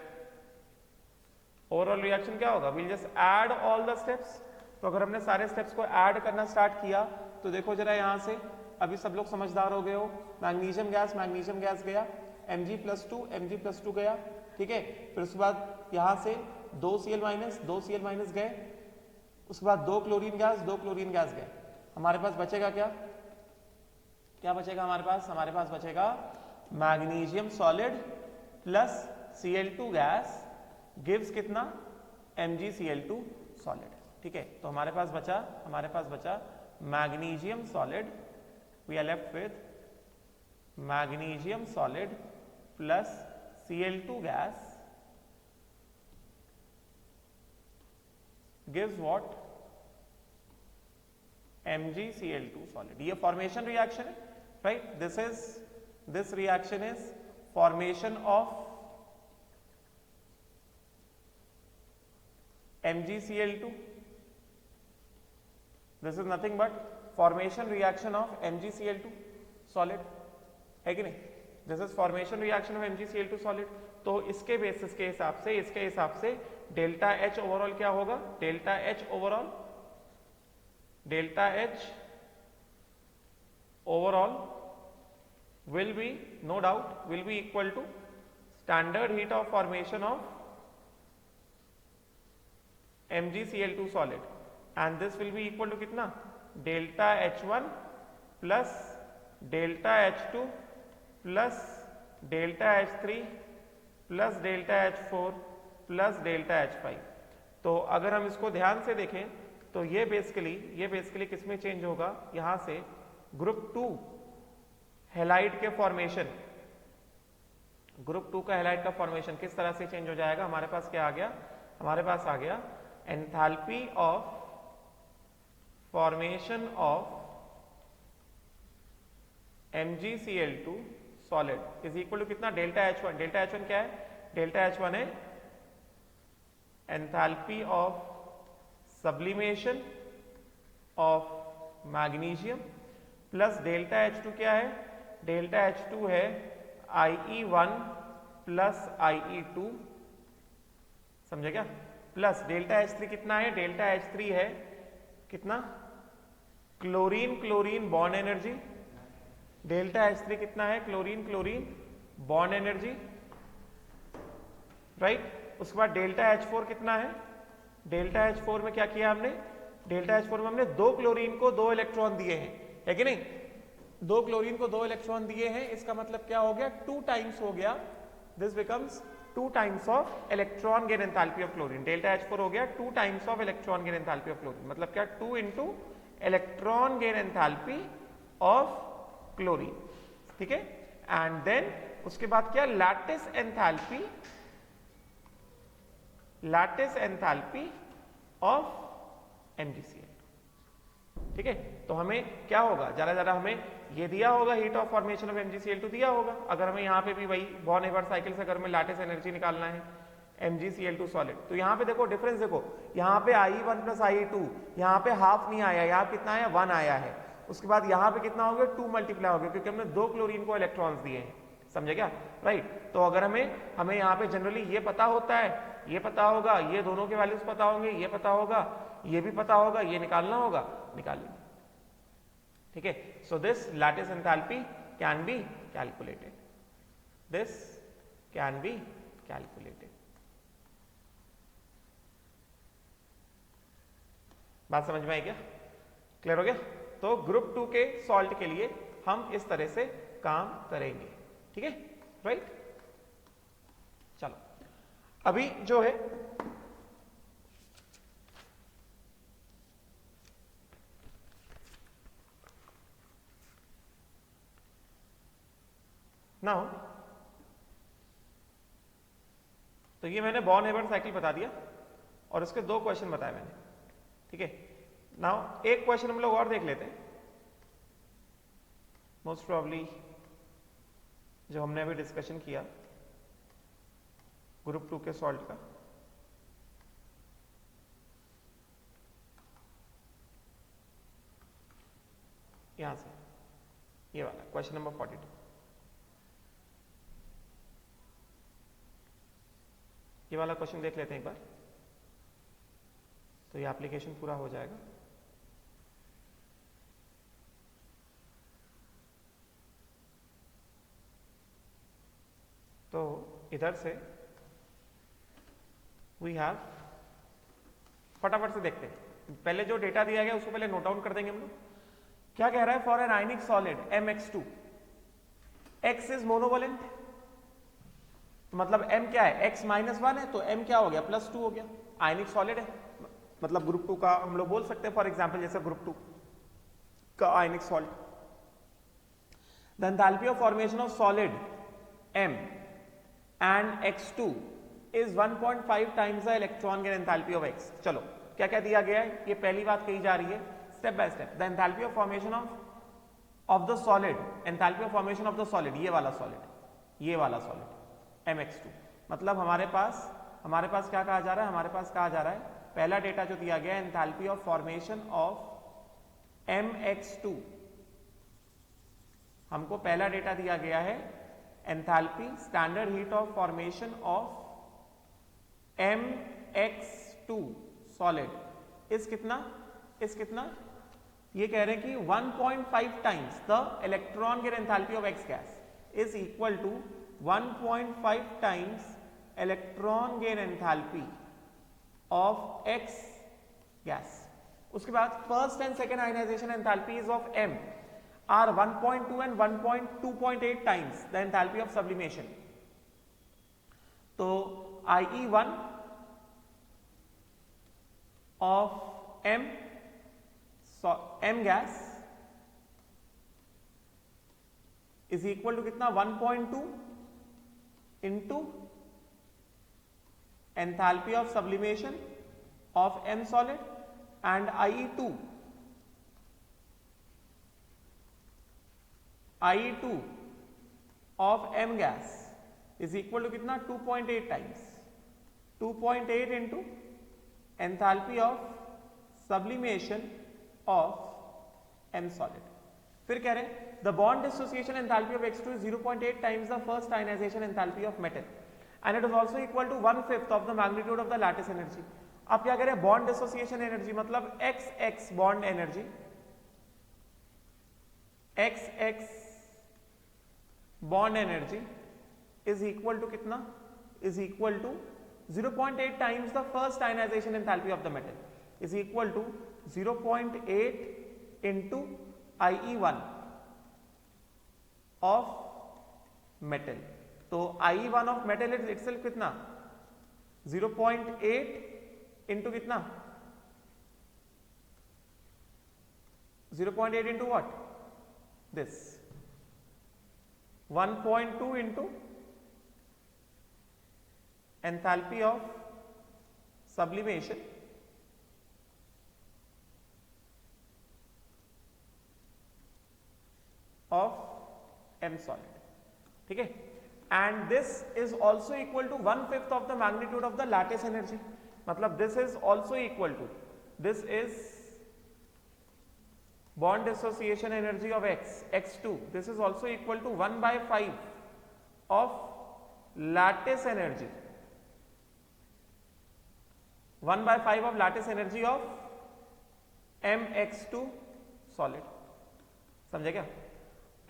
ओवरऑल रिएक्शन क्या होगा, will just add all the steps. तो अगर हमने सारे स्टेप्स को ऐड करना स्टार्ट किया तो देखो जरा यहां से, अभी सब लोग समझदार हो गए हो, मैग्नीशियम गैस गया, Mg+2 गया, ठीक है। फिर उसके बाद यहां से 2 Cl माइनस गए, उसके बाद 2 क्लोरीन गैस गए। हमारे पास बचेगा क्या, क्या बचेगा हमारे पास बचेगा magnesium solid plus Cl2 gas gives कितना, MgCl2 सॉलिड, ठीक है। तो हमारे पास बचा magnesium solid, we are left with magnesium solid plus Cl2 gas gives what, MgCl2 solid। ये फॉर्मेशन रिएक्शन है, right, this reaction is formation of MgCl2, this is nothing but formation reaction of MgCl2 solid, है कि नहीं, this is formation reaction of MgCl2 solid. तो इसके basis के हिसाब से, इसके हिसाब से डेल्टा H ओवरऑल क्या होगा, delta H overall will be, no doubt, will be equal to standard heat of formation of MgCl2 solid, and this will be equal to कितना, delta H1 plus delta H2 plus delta H3 plus delta H4 plus delta H5। तो अगर हम इसको ध्यान से देखें तो ये बेसिकली किसमें चेंज होगा, यहां से ग्रुप 2 हैलाइड के फॉर्मेशन, ग्रुप 2 का हैलाइड का फॉर्मेशन किस तरह से चेंज हो जाएगा। हमारे पास क्या आ गया, हमारे पास आ गया enthalpy of formation of MgCl2 solid is equal to कितना, डेल्टा H1। डेल्टा H1 क्या है, डेल्टा H1 है enthalpy of sublimation of magnesium plus delta H2 क्या है, डेल्टा H2 है IE1 प्लस IE2, समझे क्या, प्लस डेल्टा H3 कितना है, डेल्टा H3 है कितना, chlorine chlorine bond energy, delta H3 कितना है, chlorine chlorine bond energy, right. उसके बाद डेल्टा H4 कितना है, डेल्टा H4 में क्या किया हमने, डेल्टा H4 में हमने दो क्लोरीन को दो इलेक्ट्रॉन दिए हैं, है कि नहीं, दो क्लोरीन को दो इलेक्ट्रॉन दिए हैं, इसका मतलब क्या हो गया, 2 टाइम्स हो गया, this becomes 2 times of electron gain enthalpy of chlorine, delta H4 हो गया 2 times of electron gain enthalpy of chlorine, मतलब क्या 2 into electron gain enthalpy of chlorine, ठीक है। एंड देन उसके बाद क्या, lattice enthalpy, lattice enthalpy of MgCl, ठीक है। तो हमें क्या होगा, जरा जरा हमें ये दिया होगा, heat of formation of MgCl2 दिया होगा, अगर हमें यहाँ पे भी वही बॉन एवर्ट साइकिल से अगर हमें लैटिस एनर्जी निकालना है MgCl2 सॉलिड, तो यहाँ पे देखो डिफरेंस देखो, यहाँ पे IE1 प्लस IE2, यहाँ पे हाफ नहीं आया, यहाँ कितना आया 1 आया है, उसके बाद यहाँ पे कितना हो गया 2 मल्टीप्लाई हो गया, क्योंकि हमने दो क्लोरीन को इलेक्ट्रॉन्स दिए हैं, समझे क्या, राइट। तो अगर हमें यहाँ पे जनरली ये पता होता है, ये पता होगा, ये दोनों के वैल्यूज पता होंगे, ये पता होगा, ये भी पता होगा, ये निकालना होगा, निकाल लेंगे, ठीक है। So this lattice enthalpy can be calculated, this can be calculated. बात समझ में आई क्या, क्लियर हो गया। तो ग्रुप 2 के सॉल्ट के लिए हम इस तरह से काम करेंगे, ठीक है, राइट। चलो अभी जो है नाउ, तो ये मैंने बॉर्न हेबर्ट साइकिल बता दिया और इसके 2 क्वेश्चन बताए मैंने, ठीक है। नाउ एक क्वेश्चन हम लोग और देख लेते हैं, मोस्ट प्रॉब्ली जो हमने अभी डिस्कशन किया ग्रुप 2 के सॉल्ट का, यहां से ये वाला क्वेश्चन नंबर 42, ये वाला क्वेश्चन देख लेते हैं एक बार, तो ये एप्लीकेशन पूरा हो जाएगा। तो इधर से वी हैव, फटाफट से देखते हैं, पहले जो डेटा दिया गया उसको पहले नोट डाउन कर देंगे हम लोग। क्या कह रहा है, for an ionic solid MX2 X is monovalent, मतलब M क्या है, X -1 है, तो M क्या हो गया, +2 हो गया, आयनिक सॉलिड है, मतलब ग्रुप 2 का हम लोग बोल सकते हैं, फॉर एग्जांपल जैसे ग्रुप 2 का ionic salt. The enthalpy of formation of solid M and X2 is 1.5 times the electron gain enthalpy of X। चलो क्या क्या दिया गया है, ये पहली बात कही जा रही है step by step. The enthalpy of formation of the solid, enthalpy of formation of the solid, ये वाला सॉलिड MX2, मतलब हमारे पास क्या कहा जा रहा है, हमारे पास कहा जा रहा है, पहला डेटा जो दिया गया है enthalpy of formation of MX2, हमको पहला डेटा दिया गया है enthalpy standard heat of formation of MX2 solid is कितना ये कह रहे हैं कि 1.5 times the electron gain enthalpy of X gas is equal to 1.5 times electron gain enthalpy of X gas. उसके बाद first and second ionization enthalpies of M are 1.2 and 1.2.8 times the enthalpy of sublimation। तो IE1 of M gas is equal to कितना 1.2 into enthalpy of sublimation of M solid, and IE2 of M gas is equal to कितना 2.8 times, 2.8 into enthalpy of sublimation of m solid. फिर कह रहे हैं the bond dissociation enthalpy of X2 is 0.8 times the first ionization enthalpy of metal and it is also equal to 1/5 of the magnitude of the lattice energy. अब क्या कह रहे हैं, bond dissociation energy मतलब XX bond energy, XX bond energy is equal to कितना, is equal to 0.8 times the first ionization enthalpy of the metal is equal to 0.8 into IE1 of metal. तो IE1 of metal is itself कितना, 0.8 into कितना, 0.8 into what, this 1.2 into enthalpy of sublimation of m solid, ठीक है। And this is also equal to 1/5 of the magnitude of the lattice energy, मतलब this is also equal to, this is bond dissociation energy of X2, this is also equal to 1/5 of lattice energy, 1/5 of lattice energy of MX2 solid. समझे क्या?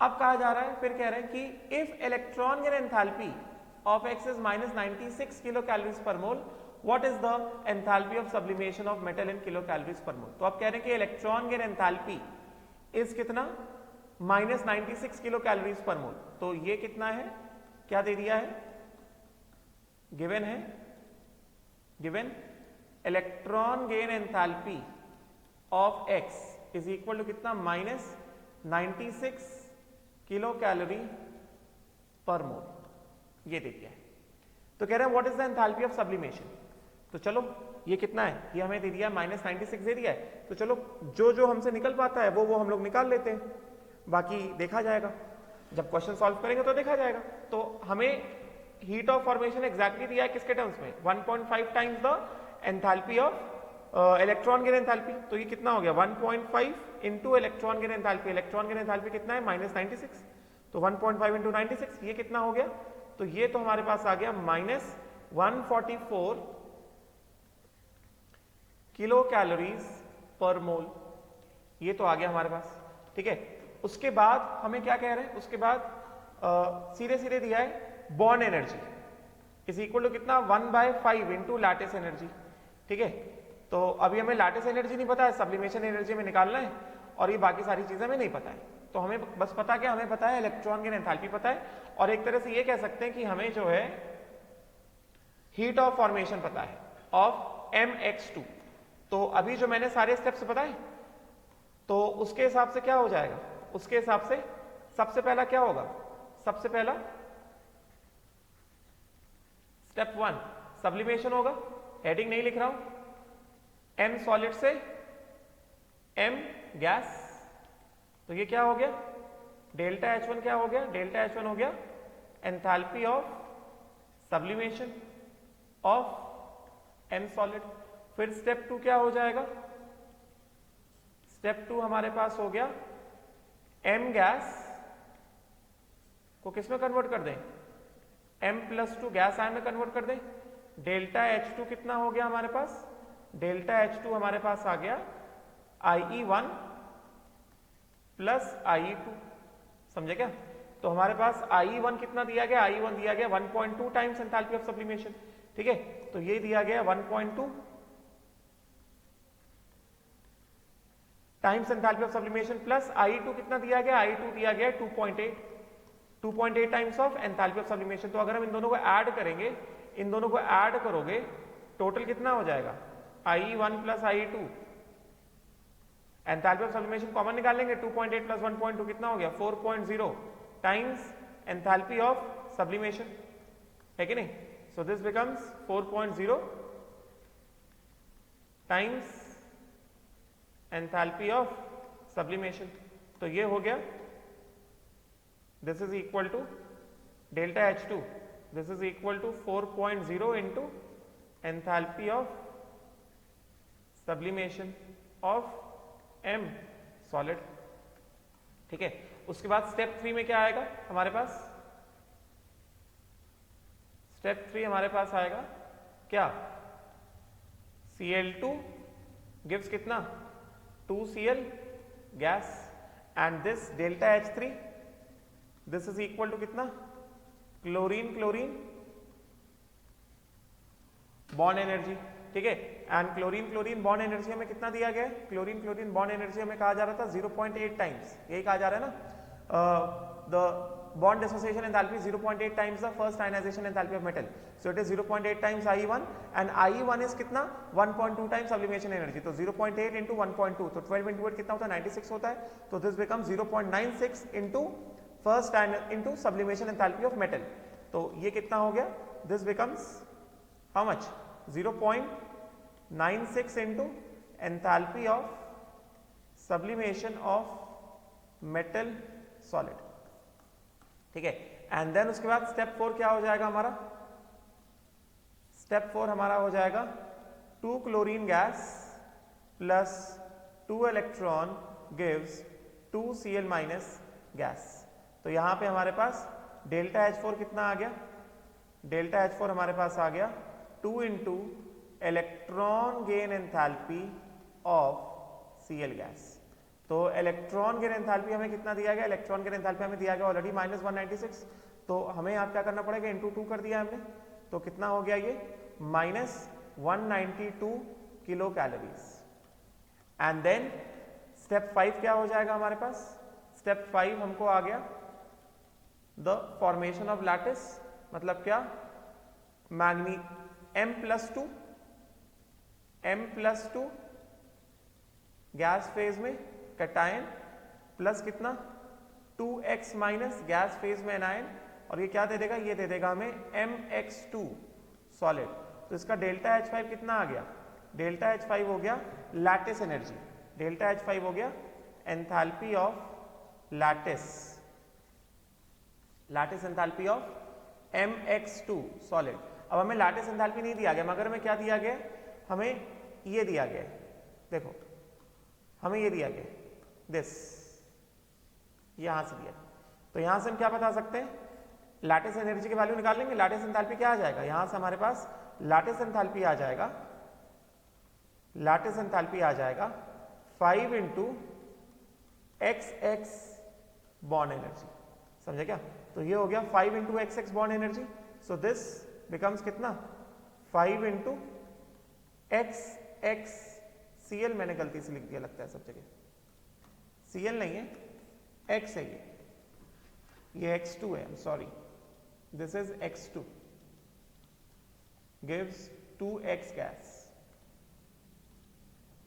अब कहा जा रहा है, फिर कह रहे हैं कि if electron gain enthalpy of X is -96 kilo calories per mole, what is the enthalpy of sublimation of metal in kilo calories per mole. तो आप कह रहे हैं कि इलेक्ट्रॉन गेन एंथैल्पी इज कितना, -96 किलो कैलोरीज पर मोल। तो ये कितना है, क्या दे दिया है, गिवन है, given electron gain enthalpy of X is equal to कितना, -96 किलो कैलोरी पर मोल, ये दे दिया है। तो कह रहे हैं what is the enthalpy of sublimation. तो चलो ये कितना है, ये हमें दे दिया, -96 दे दिया है। तो चलो जो जो हमसे निकल पाता है वो हम लोग निकाल लेते हैं, बाकी देखा जाएगा, जब क्वेश्चन सॉल्व करेंगे तो देखा जाएगा। तो हमें हीट ऑफ फॉर्मेशन एग्जैक्टली दिया है किसके टर्म्स में, 1.5 times the enthalpy of electron gain enthalpy. तो ये कितना हो गया, 1.5 into electron gain enthalpy, electron gain enthalpy कितना है, -96, तो 1.5 इंटू 96, ये कितना हो गया, तो ये तो हमारे पास आ गया -144 किलो कैलोरीज पर मोल, ये तो आ गया हमारे पास, ठीक है। उसके बाद हमें क्या कह रहे हैं, उसके बाद सीधे सीधे दिया है bond energy is equal to कितना, 1/5 इंटू लैटिस एनर्जी, ठीक है। तो अभी हमें लैटिस एनर्जी नहीं पता है, सब्लिमेशन एनर्जी में निकालना है, और ये बाकी सारी चीजें हमें नहीं पता है। तो हमें बस पता क्या, हमें पता है इलेक्ट्रॉन गेन एंथैल्पी पता है, और एक तरह से ये कह सकते हैं कि हमें जो है हीट ऑफ फॉर्मेशन पता है ऑफ MX2। तो अभी जो मैंने सारे स्टेप्स बताए, तो उसके हिसाब से क्या हो जाएगा, उसके हिसाब से सबसे पहला क्या होगा, सबसे पहला स्टेप 1 सब्लिमेशन होगा, हेडिंग नहीं लिख रहा हूं, M सॉलिड से M गैस, तो ये क्या हो गया, डेल्टा H1 क्या हो गया, डेल्टा H1 हो गया enthalpy of sublimation of M solid. फिर स्टेप 2 क्या हो जाएगा, स्टेप 2 हमारे पास हो गया M गैस को किस में कन्वर्ट कर दें, M+2 गैस आयन में कन्वर्ट कर दें, डेल्टा H2 कितना हो गया हमारे पास, डेल्टा H2 हमारे पास आ गया IE1 प्लस IE2, समझे क्या। तो हमारे पास IE1 कितना दिया गया, IE1 दिया गया 1.2 टाइम्स एंथैल्पी ऑफ सब्लिमेशन, ठीक है। तो ये दिया गया 1.2 times enthalpy of sublimation plus IE2 कितना दिया गया, IE2 दिया गया 2.8 times of enthalpy of sublimation. तो अगर हम इन दोनों को ऐड करेंगे, इन दोनों को ऐड करोगे, टोटल कितना हो जाएगा, IE1 plus IE2, enthalpy of sublimation common निकाल लेंगे, 2.8 प्लस 1.2 कितना हो गया, 4.0 टाइम्स एंथैल्पी ऑफ सब्लिमेशन, है कि नहीं। So this becomes 4.0 times enthalpy of sublimation. तो ये हो गया, this is equal to delta H2, this is equal to 4.0 into enthalpy of sublimation of m solid. ठीक है, उसके बाद स्टेप 3 में क्या आएगा हमारे पास? स्टेप 3 हमारे पास आएगा क्या? Cl2 गिव्स कितना? 2Cl gas and this delta H3 this is equal to कितना? Chlorine chlorine bond energy. ठीक है, and chlorine chlorine bond energy हमें कितना दिया गया है? क्लोरीन क्लोरीन बॉन्ड एनर्जी हमें कहा जा रहा था 0.8 टाइम्स, यही कहा जा रहा है ना। The bond dissociation enthalpy 0.8 times the first ionization enthalpy of metal, so it is 0.8 times IE1 and IE1 is कितना? 1.2 times sublimation energy, तो 0.8 into 1.2 तो 12 into 8 कितना होता है? 96 होता है, तो this becomes 0.96 into first into sublimation enthalpy of metal, तो ये कितना हो गया? this becomes how much? 0.96 into enthalpy of sublimation of metal solid। ठीक है, एंड देन उसके बाद स्टेप 4 क्या हो जाएगा हमारा? स्टेप 4 हमारा हो जाएगा 2 chlorine gas plus 2 electron gives 2 Cl minus gas. तो यहां पे हमारे पास डेल्टा H4 कितना आ गया? डेल्टा H4 हमारे पास आ गया 2 into electron gain enthalpy of Cl gas. तो इलेक्ट्रॉन गेन एंथैल्पी हमें कितना दिया गया? इलेक्ट्रॉन गेन एंथैल्पी हमें दिया गया ऑलरेडी -196, तो हमें आप क्या करना पड़ेगा? इंटू 2 कर दिया हमने, तो कितना हो गया ये? -192 kilo calories. And then step 5 क्या हो जाएगा हमारे पास? स्टेप 5 हमको आ गया द फॉर्मेशन ऑफ लैटिस, मतलब क्या? मैग्नी M+2 गैस फेज में कैटायन प्लस कितना? 2x माइनस गैस फेज में एनायन, और ये क्या दे देगा? ये दे देगा हमें MX2 सॉलिड। तो इसका डेल्टा H5 कितना आ गया? डेल्टा H5 हो गया लैटिस एनर्जी, डेल्टा H5 हो गया enthalpy of lattice, lattice enthalpy of MX2 solid. अब हमें लैटिस एंथैल्पी नहीं दिया गया, मगर हमें क्या दिया गया? हमें ये दिया गया, देखो हमें ये दिया गया दिस, यहां से दिया। तो यहां से हम क्या बता सकते हैं? लैटिस एनर्जी की वैल्यू निकाल लेंगे। लैटिस एंथैल्पी क्या आ जाएगा? यहां से हमारे पास लैटिस एंथैल्पी आ जाएगा, लैटिस एंथैल्पी आ जाएगा 5 इंटू XX बॉन्ड एनर्जी। समझे क्या? तो ये हो गया 5 into XX bond energy, so this becomes कितना? 5 इंटू XX Cl, मैंने गलती से लिख दिया लगता है सब जगह, Cl नहीं है, X है ये X2 है, sorry, this is X2 gives 2x gas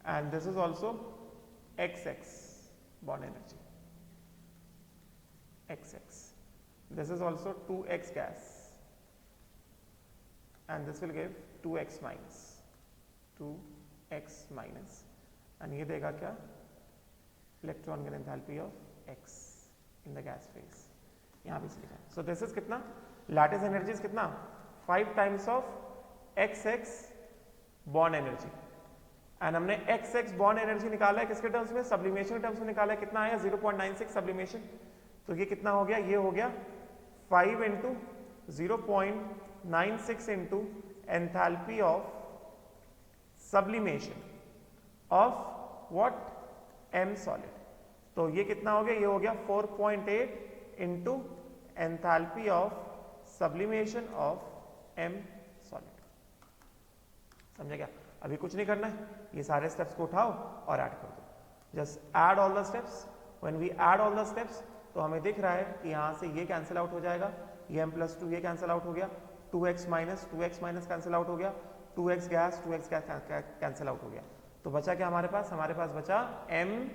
and this is also XX bond energy, XX, this is also 2x gas and this will give 2x minus, 2x minus, and ये देगा क्या? Electron gain enthalpy of x in the gas phase, यहां भी लिखा है। So this is कितना? Lattice energy कितना? 5 times of XX bond energy, and हमने XX बॉन्ड एनर्जी निकाला है किसके टर्म्स में? सब्लिमेशन टर्म्स में निकाला है। कितना आया? 0.96 सब्लिमेशन। तो ये कितना हो गया? ये हो गया 5 into 0.96 into enthalpy of sublimation of what? M solid. तो ये कितना हो गया? ये हो गया 4.8 into enthalpy of sublimation of M solid. समझे क्या? अभी कुछ नहीं करना है, ये सारे स्टेप्स को उठाओ और ऐड कर दो। Just add all the steps. When we add all the steps तो हमें दिख रहा है कि यहाँ से ये कैंसिल आउट हो जाएगा, ये M+2 ये कैंसिल आउट हो गया, 2x माइनस कैंसिल आउट हो गया, 2x गैस कैंसिल आउट हो गया। तो बचा क्या हमारे पास? हमारे पास बचा M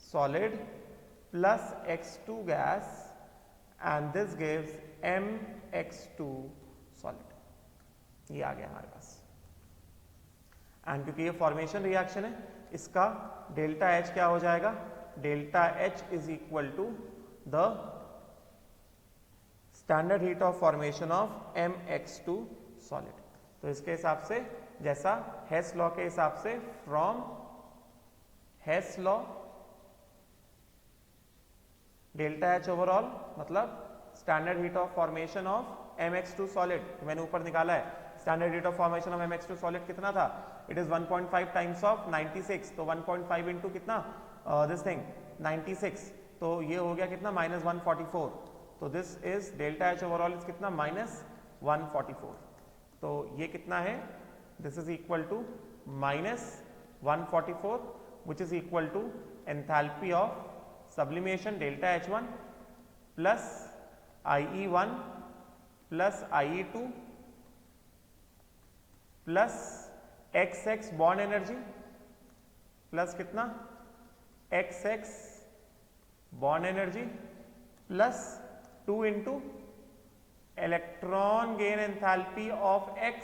solid plus X2 gas and this gives MX2 solid. ये आ गया हमारे पास। एंड क्योंकि ये फॉर्मेशन रिएक्शन है, इसका डेल्टा H क्या हो जाएगा? Delta H is equal to the standard heat of formation of MX2 solid. तो इसके हिसाब से, जैसा हेस लॉ के हिसाब से, from Hess law, delta H overall मतलब standard heat of formation of mx2 solid, मैंने ऊपर निकाला है standard heat of formation of mx2 solid कितना था, इट इज 1.5 टाइम्स ऑफ 96, तो 1.5 इंटू कितना दिस थिंग 96, तो ये हो गया कितना -144, तो this is delta H overall is कितना -144, तो ये कितना है, this is equal to -144 which is equal to enthalpy of sublimation delta H1 plus IE1 plus IE2 plus XX bond energy plus कितना XX bond energy plus 2 into electron gain enthalpy of X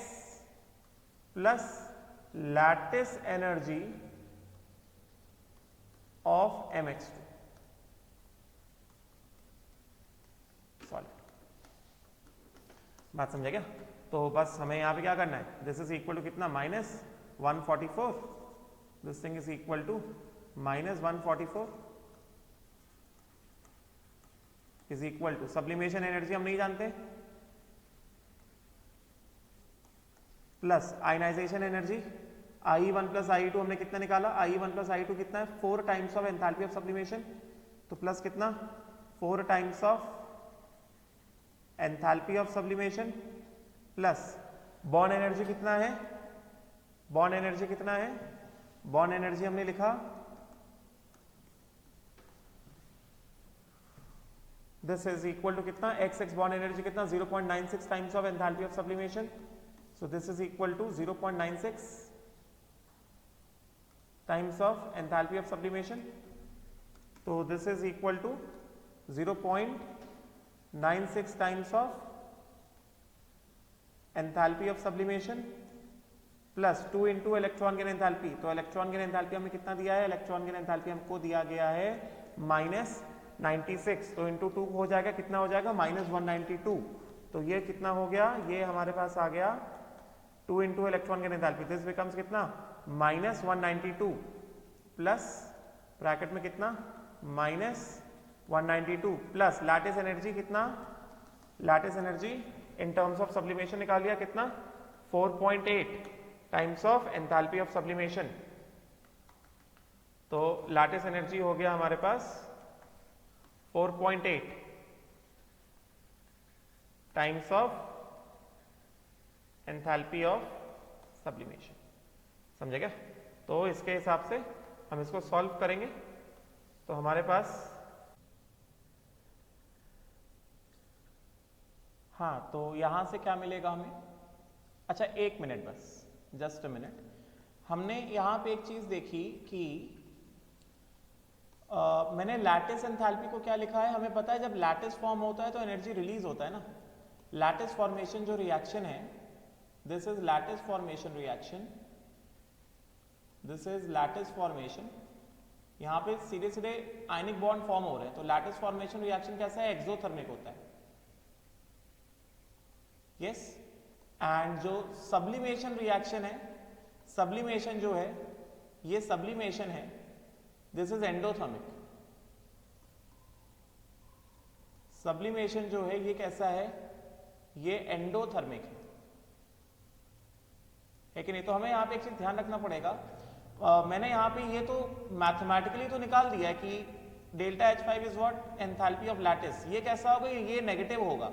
plus lattice energy of MX2 बात समझा क्या। तो बस हमें यहाँ पे क्या करना है, दिस इज इक्वल टू कितना -144, this thing is equal to -144 is equal to sublimation energy हम नहीं जानते plus ionization energy IE1 plus IE2 हमने कितना निकाला, IE1 प्लस IE2 कितना है 4 times of enthalpy of sublimation, तो प्लस कितना 4 times of enthalpy of sublimation plus bond energy कितना है, बॉन्ड एनर्जी कितना है, बॉन्ड एनर्जी हमने लिखा दिस इज इक्वल टू कितना XX बॉन्ड एनर्जी कितना 0.96 times of enthalpy of sublimation, so this is equal to 0.96 times of enthalpy of sublimation, तो this is equal to 0.96 times of enthalpy of sublimation plus 2 into electron gain enthalpy, तो electron gain enthalpy हमें कितना दिया है, electron gain enthalpy हमको दिया गया है -96, तो इंटू 2 हो जाएगा कितना हो जाएगा -192, तो ये कितना हो गया, ये हमारे पास आ गया 2 into electron gain enthalpy, this becomes कितना -192 प्लस ब्रैकेट में कितना -192 प्लस लैटिस एनर्जी कितना, lattice energy in terms of sublimation निकाल लिया कितना 4.8 times of enthalpy of sublimation, तो लैटिस एनर्जी हो गया हमारे पास 4.8 times of enthalpy of sublimation, समझे क्या। तो इसके हिसाब से हम इसको सॉल्व करेंगे, तो हमारे पास हाँ, तो यहां से क्या मिलेगा हमें, अच्छा एक मिनट बस, जस्ट अ मिनट, हमने यहां पे एक चीज देखी कि मैंने लैटिस एंथैल्पी को क्या लिखा है, हमें पता है जब लैटिस फॉर्म होता है तो एनर्जी रिलीज होता है ना, लैटिस फॉर्मेशन जो रिएक्शन है, this is lattice formation reaction, this is lattice formation, यहां पे सीधे सीधे आयनिक बॉन्ड फॉर्म हो रहे हैं, तो लैटिस फॉर्मेशन रिएक्शन कैसा है, एक्सोथर्मिक होता है, यस। एंड जो सब्लिमेशन रिएक्शन है, सब्लिमेशन जो है, ये सब्लिमेशन है, दिस इज एंडोथर्मिक, सब्लिमेशन जो है ये कैसा है, ये एंडोथर्मिक है कि नहीं। तो हमें यहां पे एक चीज ध्यान रखना पड़ेगा, मैंने यहां पे ये तो मैथमेटिकली तो निकाल दिया है कि delta H5 is what, enthalpy of lattice, ये कैसा होगा, ये नेगेटिव होगा,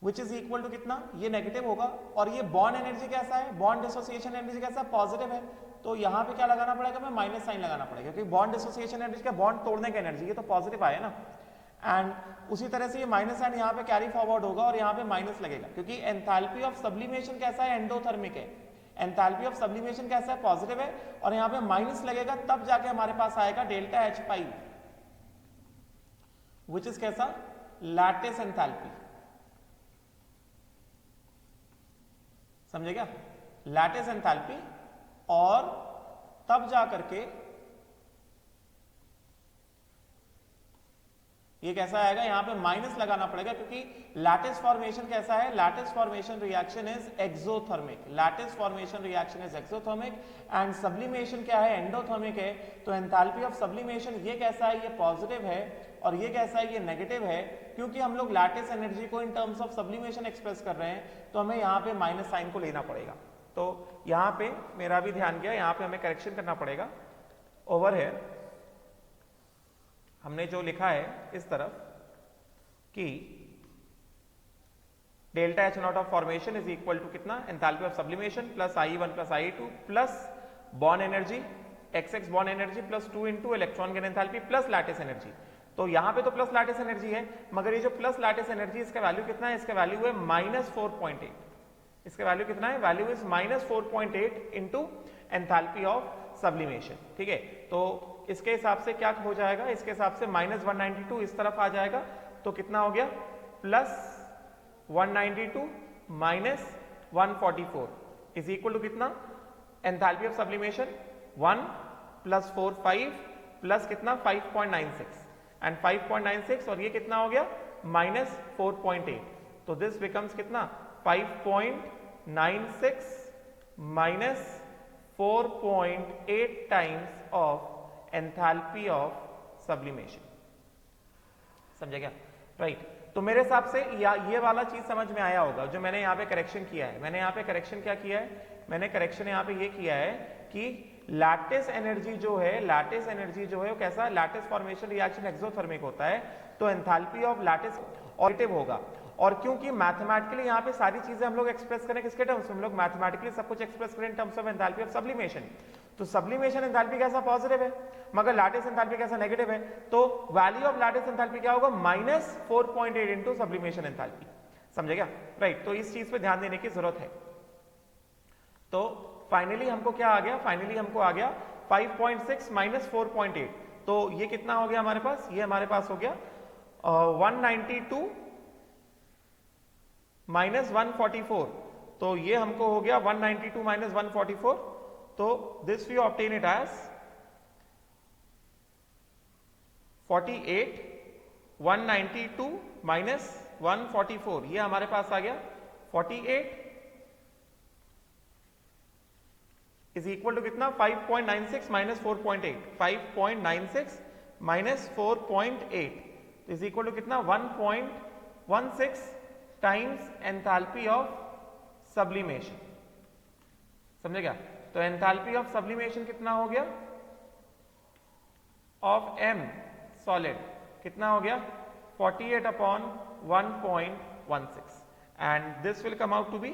विच इज इक्वल टू कितना, ये नेगेटिव होगा, और ये बॉन्ड एनर्जी कैसा है, बॉन्ड डिसोसिएशन एनर्जी कैसा है, पॉजिटिव है, तो यहां पे क्या लगाना पड़ेगा, मैं माइनस साइन लगाना पड़ेगा, क्योंकि बॉन्ड डिसोसिएशन एनर्जी का बॉन्ड तोड़ने की एनर्जी, ये तो पॉजिटिव आया ना, एंड उसी तरह से ये माइनस साइन यहाँ पे कैरी फॉरवर्ड होगा और यहाँ पे माइनस लगेगा, क्योंकि एंथैल्पी ऑफ सब्लिमेशन कैसा है, एंडोथर्मिक है, एंथैल्पी ऑफ सब्लिमेशन कैसा है, पॉजिटिव है, और यहाँ पे माइनस लगेगा, तब जाके हमारे पास आएगा डेल्टा H5 विच इज कैसा, लैटिस एंथैल्पी, समझे क्या, लैटिस एंथैल्पी, और तब जा करके ये कैसा आएगा, यहाँ पे माइनस लगाना पड़ेगा क्योंकि लैटिस फॉर्मेशन कैसा है, lattice formation reaction is exothermic, lattice formation reaction is exothermic and sublimation क्या है, एंडोथर्मिक है। तो एंथैल्पी ऑफ सब्लिमेशन ये कैसा है, ये पॉजिटिव है और ये कैसा है, ये नेगेटिव है। क्योंकि हम लोग लैटिस एनर्जी को in terms of sublimation express कर रहे हैं तो हमें यहाँ पे माइनस साइन को लेना पड़ेगा। तो यहाँ पे मेरा भी ध्यान गया, यहाँ पे हमें करेक्शन करना पड़ेगा। ओवर हेयर हमने जो लिखा है इस तरफ कि delta H not of formation is equal to कितना, enthalpy of sublimation plus IE1 plus IE2 plus bond energy XX bond energy plus 2 into electron gain enthalpy plus lattice energy. तो यहां पे तो प्लस लैटिस एनर्जी है, मगर ये जो plus lattice energy इसका वैल्यू कितना है, इसका वैल्यू है -4.8। इसका वैल्यू कितना है, value is -4.8 into enthalpy of sublimation. ठीक है, तो इसके हिसाब से क्या हो जाएगा, इसके हिसाब से -192 इस तरफ आ जाएगा तो कितना हो गया, +192 -144 इज इक्वल टू कितना, एंथैल्पी ऑफ सब्लिमेशन 1 + 4 5 प्लस कितना 5.96 एंड 5.96 और ये कितना हो गया -4.8। तो दिस बिकम्स कितना 5.96 -4.8 times of enthalpy of sublimation. समझे क्या, राइट। तो मेरे हिसाब से ये वाला चीज समझ में आया होगा जो मैंने यहाँ पे करेक्शन किया है। मैंने यहाँ पे करेक्शन क्या किया है, मैंने करेक्शन यहाँ पे ये किया है कि लैटिस एनर्जी जो है, लैटिस एनर्जी जो है वो कैसा, लैटिस फॉर्मेशन रिएक्शन एक्सोथर्मिक होता है तो एंथैल्पी ऑफ लैटिस पॉजिटिव होगा। और क्योंकि मैथमेटिकली यहाँ पे सारी चीजें हम लोग एक्सप्रेस करें किसके टर्म्स में, हम लोग मैथमेटिकली सब कुछ एक्सप्रेस करें in terms of enthalpy of sublimation. तो सब्लिमेशन एंथैल्पी कैसा पॉजिटिव है, मगर लैटिस एंथैल्पी कैसा नेगेटिव है। तो वैल्यू ऑफ लैटिस एंथैल्पी क्या होगा, -4.8 इंटू सब्लिमेशन एंथैल्पी। समझे क्या, राइट। तो इस चीज पे ध्यान देने की जरूरत है। तो फाइनली हमको क्या आ गया, फाइनली हमको आ गया 5.6 -4.8। तो ये कितना हो गया हमारे पास, ये हमारे पास हो गया 192 -144। तो ये हमको हो गया 192 -144। तो this we obtain it as 48 192 -144। ये हमारे पास आ गया 48 इज इक्वल टू कितना 5.96 -4.8, 5.96 -4.8 इज इक्वल टू कितना 1.16 टाइम्स एंथैल्पी ऑफ सब्लिमेशन। समझे क्या, तो एंथैल्पी ऑफ सब्लिमेशन कितना हो गया ऑफ M सॉलिड कितना हो गया 48/1.16 and this will come out to be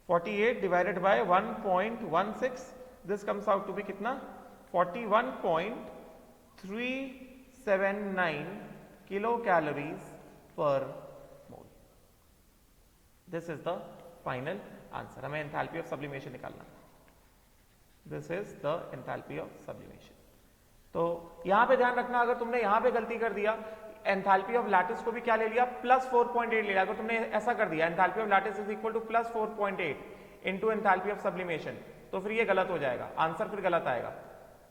48 divided by 1.16, this comes out to be कितना 41.379 kilocalories per mole. This is the final answer. हमें एंथैल्पी ऑफ सब्लिमेशन निकालना। This is the enthalpy of sublimation. तो यहां पे ध्यान रखना, अगर तुमने यहां पे गलती कर दिया, एंथैल्पी ऑफ लैटिस को भी क्या ले लिया +4.8 ले लिया। अगर तुमने ऐसा कर दिया enthalpy of lattice is equal to +4.8 into enthalpy of sublimation, तो फिर ये गलत हो जाएगा, आंसर फिर गलत आएगा,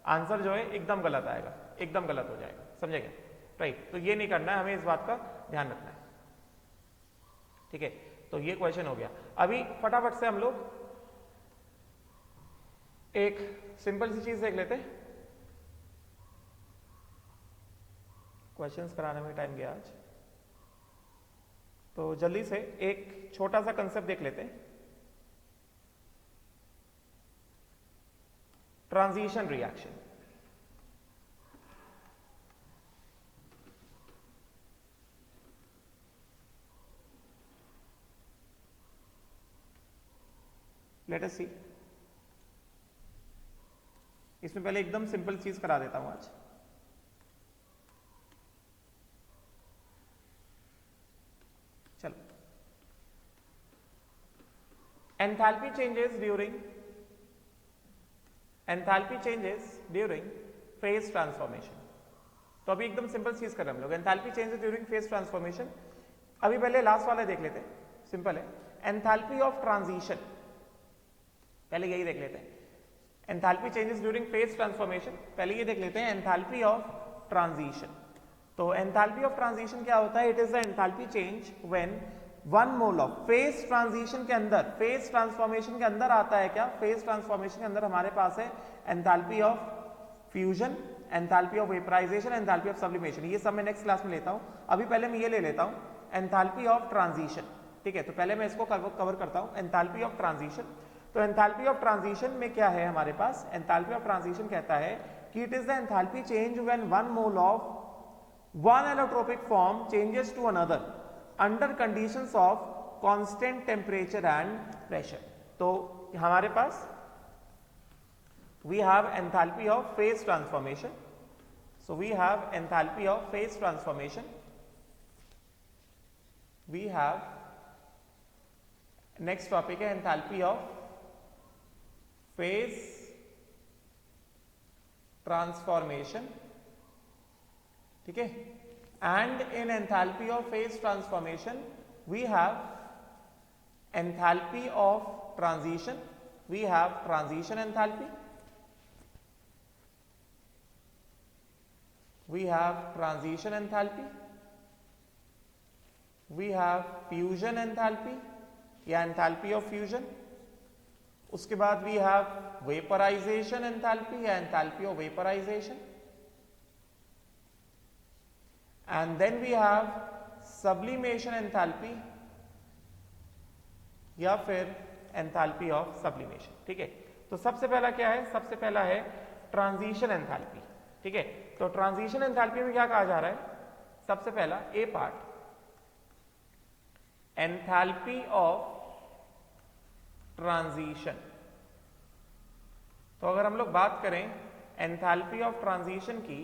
आंसर जो है एकदम गलत आएगा, एकदम गलत हो जाएगा। समझेगा, राइट। तो ये नहीं करना है, हमें इस बात का ध्यान रखना है। ठीक है, तो ये क्वेश्चन हो गया। अभी फटाफट से हम लोग एक सिंपल सी चीज देख लेते हैं। क्वेश्चंस कराने में टाइम गया आज, तो जल्दी से एक छोटा सा कंसेप्ट देख लेते हैं। Transition reaction. लेट अस सी। इसमें पहले एकदम सिंपल चीज करा देता हूं आज। चलो, enthalpy changes during phase transformation. तो अभी एकदम सिंपल चीज कर रहे हैं हम लोग, enthalpy changes during phase transformation. अभी पहले लास्ट वाला देख लेते हैं, सिंपल है। एंथैल्पी ऑफ ट्रांजिशन, पहले यही देख लेते हैं। Enthalpy changes during phase transformation, पहले ये देख लेते हैं एंथैल्पी ऑफ ट्रांजिशन। तो एंथैल्पी ऑफ ट्रांजिशन क्या होता है? It is the enthalpy change when 1 mole of phase transition के अंदर, फेज ट्रांसफॉर्मेशन के अंदर आता है क्या? फेज ट्रांसफॉर्मेशन के अंदर हमारे पास है enthalpy of fusion, enthalpy of vaporization, enthalpy of sublimation. ये सब मैं नेक्स्ट क्लास में लेता हूं। अभी पहले मैं ये ले लेता हूं एंथैल्पी ऑफ ट्रांजिशन, ठीक है? तो पहले मैं इसको कवर करता हूं, एंथैल्पी ऑफ ट्रांजिशन। तो एंथैल्पी ऑफ ट्रांजिशन में क्या है हमारे पास? एंथैल्पी ऑफ ट्रांजिशन कहता है कि it is the enthalpy change when 1 mole of one allotropic form changes to another under conditions of constant temperature and pressure. तो हमारे पास we have enthalpy of phase transformation. So we have enthalpy of phase transformation. We have next topic है enthalpy of phase transformation, ठीक है? And in enthalpy of phase transformation we have enthalpy of transition, we have transition enthalpy, we have transition enthalpy, we have fusion enthalpy या enthalpy of fusion. उसके बाद we have vaporization enthalpy या enthalpy of vaporization, and then we have sublimation enthalpy या फिर enthalpy of sublimation, ठीक है? तो सबसे पहला क्या है? सबसे पहला है ट्रांजिशन एंथैल्पी, ठीक है? तो ट्रांजिशन एंथैल्पी में क्या कहा जा रहा है? सबसे पहला ए पार्ट, एंथैल्पी ऑफ ट्रांजिशन। तो अगर हम लोग बात करें एंथैल्पी ऑफ ट्रांजिशन की,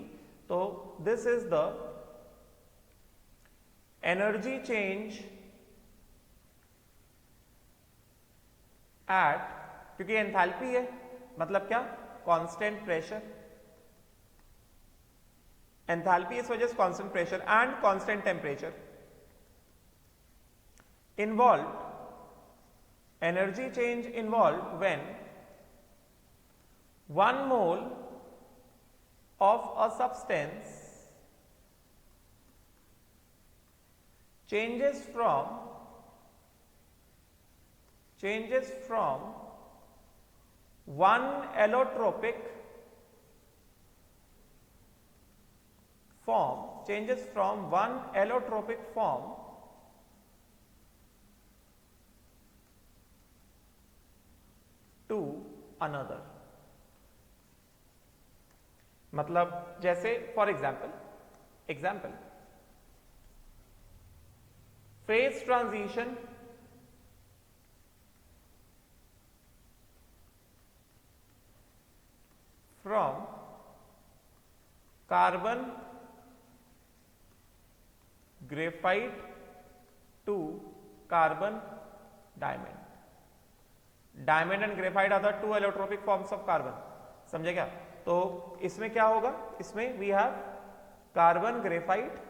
तो this is the energy change at, क्योंकि एंथैल्पी है मतलब क्या? Constant pressure. एंथैल्पी इज वजह से constant pressure and constant temperature involve, energy change involve when 1 mole of a substance changes from 1 allotropic form, changes from 1 allotropic form to another। मतलब जैसे for example phase transition from carbon graphite to carbon diamond. Diamond and graphite are the 2 allotropic forms of carbon, समझे क्या? तो इसमें क्या होगा? इसमें we have carbon graphite,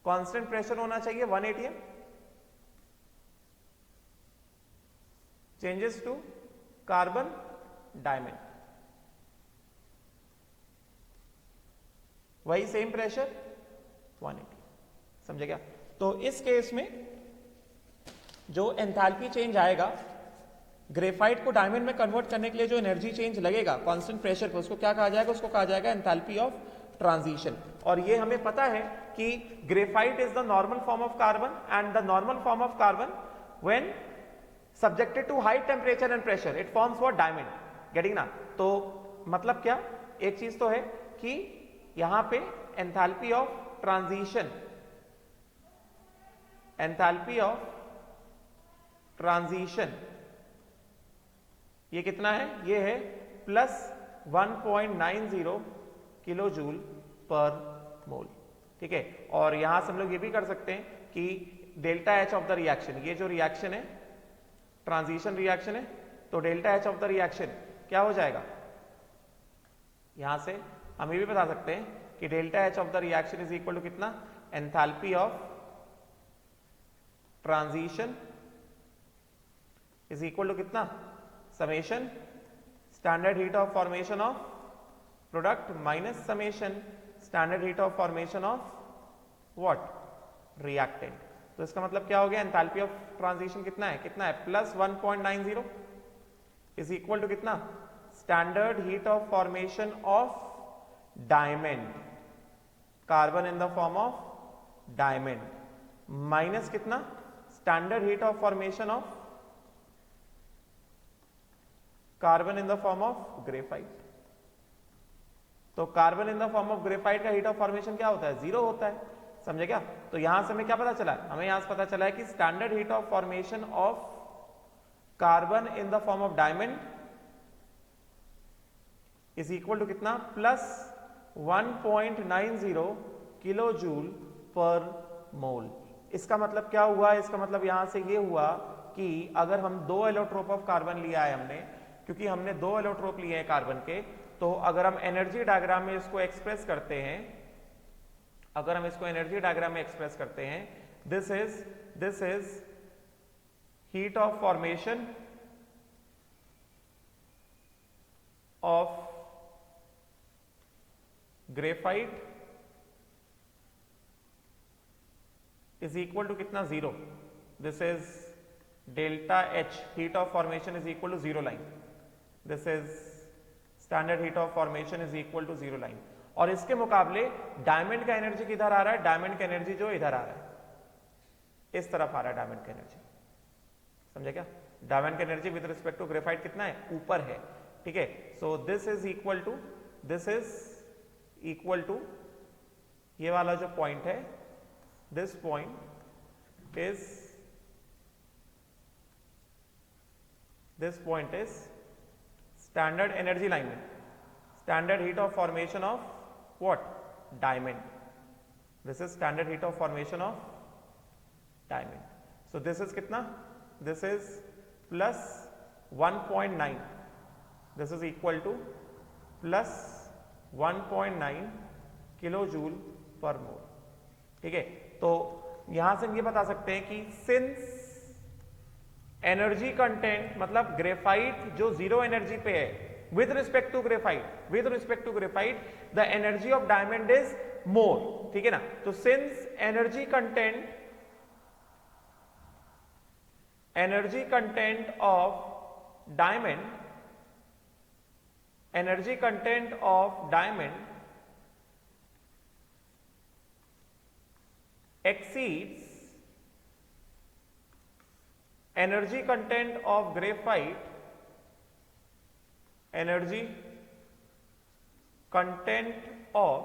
constant pressure होना चाहिए 1 atm, changes to carbon diamond, वही सेम प्रेशर 180, समझे क्या? तो इस केस में जो एंथैल्पी चेंज आएगा ग्रेफाइट को डायमंड में कन्वर्ट करने के लिए, जो एनर्जी चेंज लगेगा कांस्टेंट प्रेशर पर, उसको क्या कहा जाएगा? उसको कहा जाएगा एंथैल्पी ऑफ ट्रांजिशन। और ये हमें पता है कि graphite is the normal form of carbon and the normal form of carbon when subjected to high temperature and pressure it forms what? Diamond. Getting ना? तो मतलब क्या? एक चीज तो है कि यहां पे enthalpy of transition, enthalpy of transition ये कितना है? ये है plus 1.90 kilo joule per mole, ठीक है? और यहां से हम लोग ये भी कर सकते हैं कि delta H of the reaction, ये जो रिएक्शन है ट्रांजिशन रिएक्शन है, तो delta H of the reaction क्या हो जाएगा? यहां से हम ये भी बता सकते हैं कि delta H of the reaction is equal to कितना? Enthalpy of transition is equal to कितना? Summation standard heat of formation of product minus summation standard heat of formation of what, reactant. तो इसका मतलब क्या हो गया, एंथैल्पी ऑफ ट्रांजिशन कितना है प्लस 1.90 इज इक्वल टू कितना, standard heat of formation of diamond, carbon in the form of diamond, minus कितना, standard heat of formation of carbon in the form of graphite. तो carbon in the form of graphite का heat of formation क्या होता है, 0 होता है, समझे क्या। तो यहां से हमें क्या पता चला, हमें यहां से पता चला है कि standard heat of formation of carbon in the form of diamond is equal to कितना, plus 1.90 kilo joule per mole. इसका मतलब क्या हुआ, इसका मतलब यहां से ये हुआ कि अगर हम 2 एलोट्रोप ऑफ कार्बन लिया है हमने, क्योंकि हमने 2 एलोट्रोप लिए हैं कार्बन के, तो अगर हम एनर्जी डायग्राम में इसको एक्सप्रेस करते हैं, अगर हम इसको एनर्जी डायग्राम में एक्सप्रेस करते हैं, this is heat of formation of graphite is equal to कितना, 0। This is delta H, heat of formation is equal to 0 line. This is standard heat of formation is equal to 0 line. और इसके मुकाबले diamond का energy किधर आ रहा है, diamond का energy जो इधर आ रहा है, इस तरफ आ रहा है डायमंड का एनर्जी, समझे क्या। डायमंड का energy with respect to graphite कितना है, ऊपर है, ठीक है। So this is equal to, this is equal to ये वाला जो पॉइंट है, this point is standard energy line में, standard heat of formation of what, diamond. This is standard heat of formation of diamond. So this is कितना, this is plus 1.9, this is equal to plus 1.9 kilo joule per mole, ठीक है। तो यहां से हम ये बता सकते हैं कि सिंस एनर्जी कंटेंट, मतलब ग्रेफाइट जो 0 एनर्जी पे है, with respect to graphite the energy of diamond is more, ठीक है ना। तो since energy content of diamond exceeds energy content of graphite, energy content of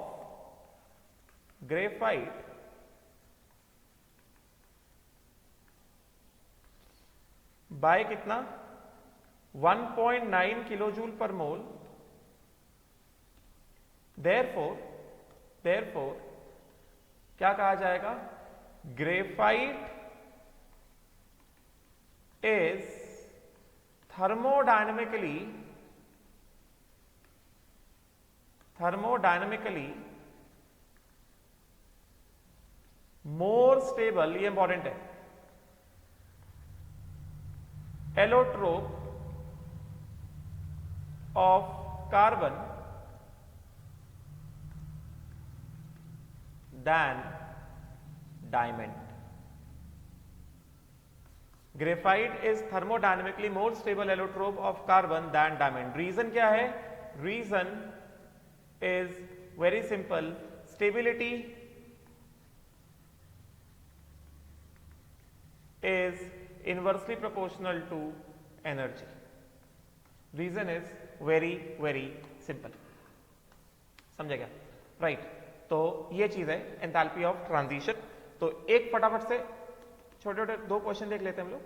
graphite by कितना, 1.9 किलो जूल पर मोल। therefore क्या कहा जाएगा, graphite is thermodynamically more stable, ये important है, allotrope of carbon than diamond. Graphite is thermodynamically more stable allotrope of carbon than diamond. Reason क्या है, reason is very simple, stability is inversely proportional to energy. Reason is very simple, समझे क्या, right. तो ये चीज है enthalpy of transition. तो एक फटाफट से छोटे छोटे 2 क्वेश्चन देख लेते हैं हम लोग।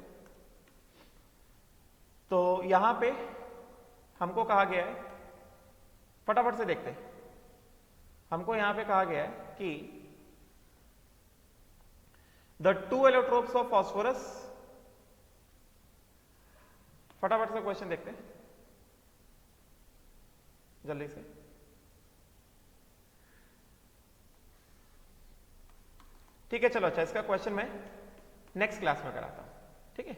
तो यहां पे हमको कहा गया है, फटाफट से देखते हैं, हमको यहां पे कहा गया है कि द 2 एलोट्रोप्स ऑफ फॉस्फोरस, फटाफट से क्वेश्चन देखते हैं जल्दी से। ठीक है, चलो अच्छा, इसका क्वेश्चन मैं नेक्स्ट क्लास में कराता हूं, ठीक है।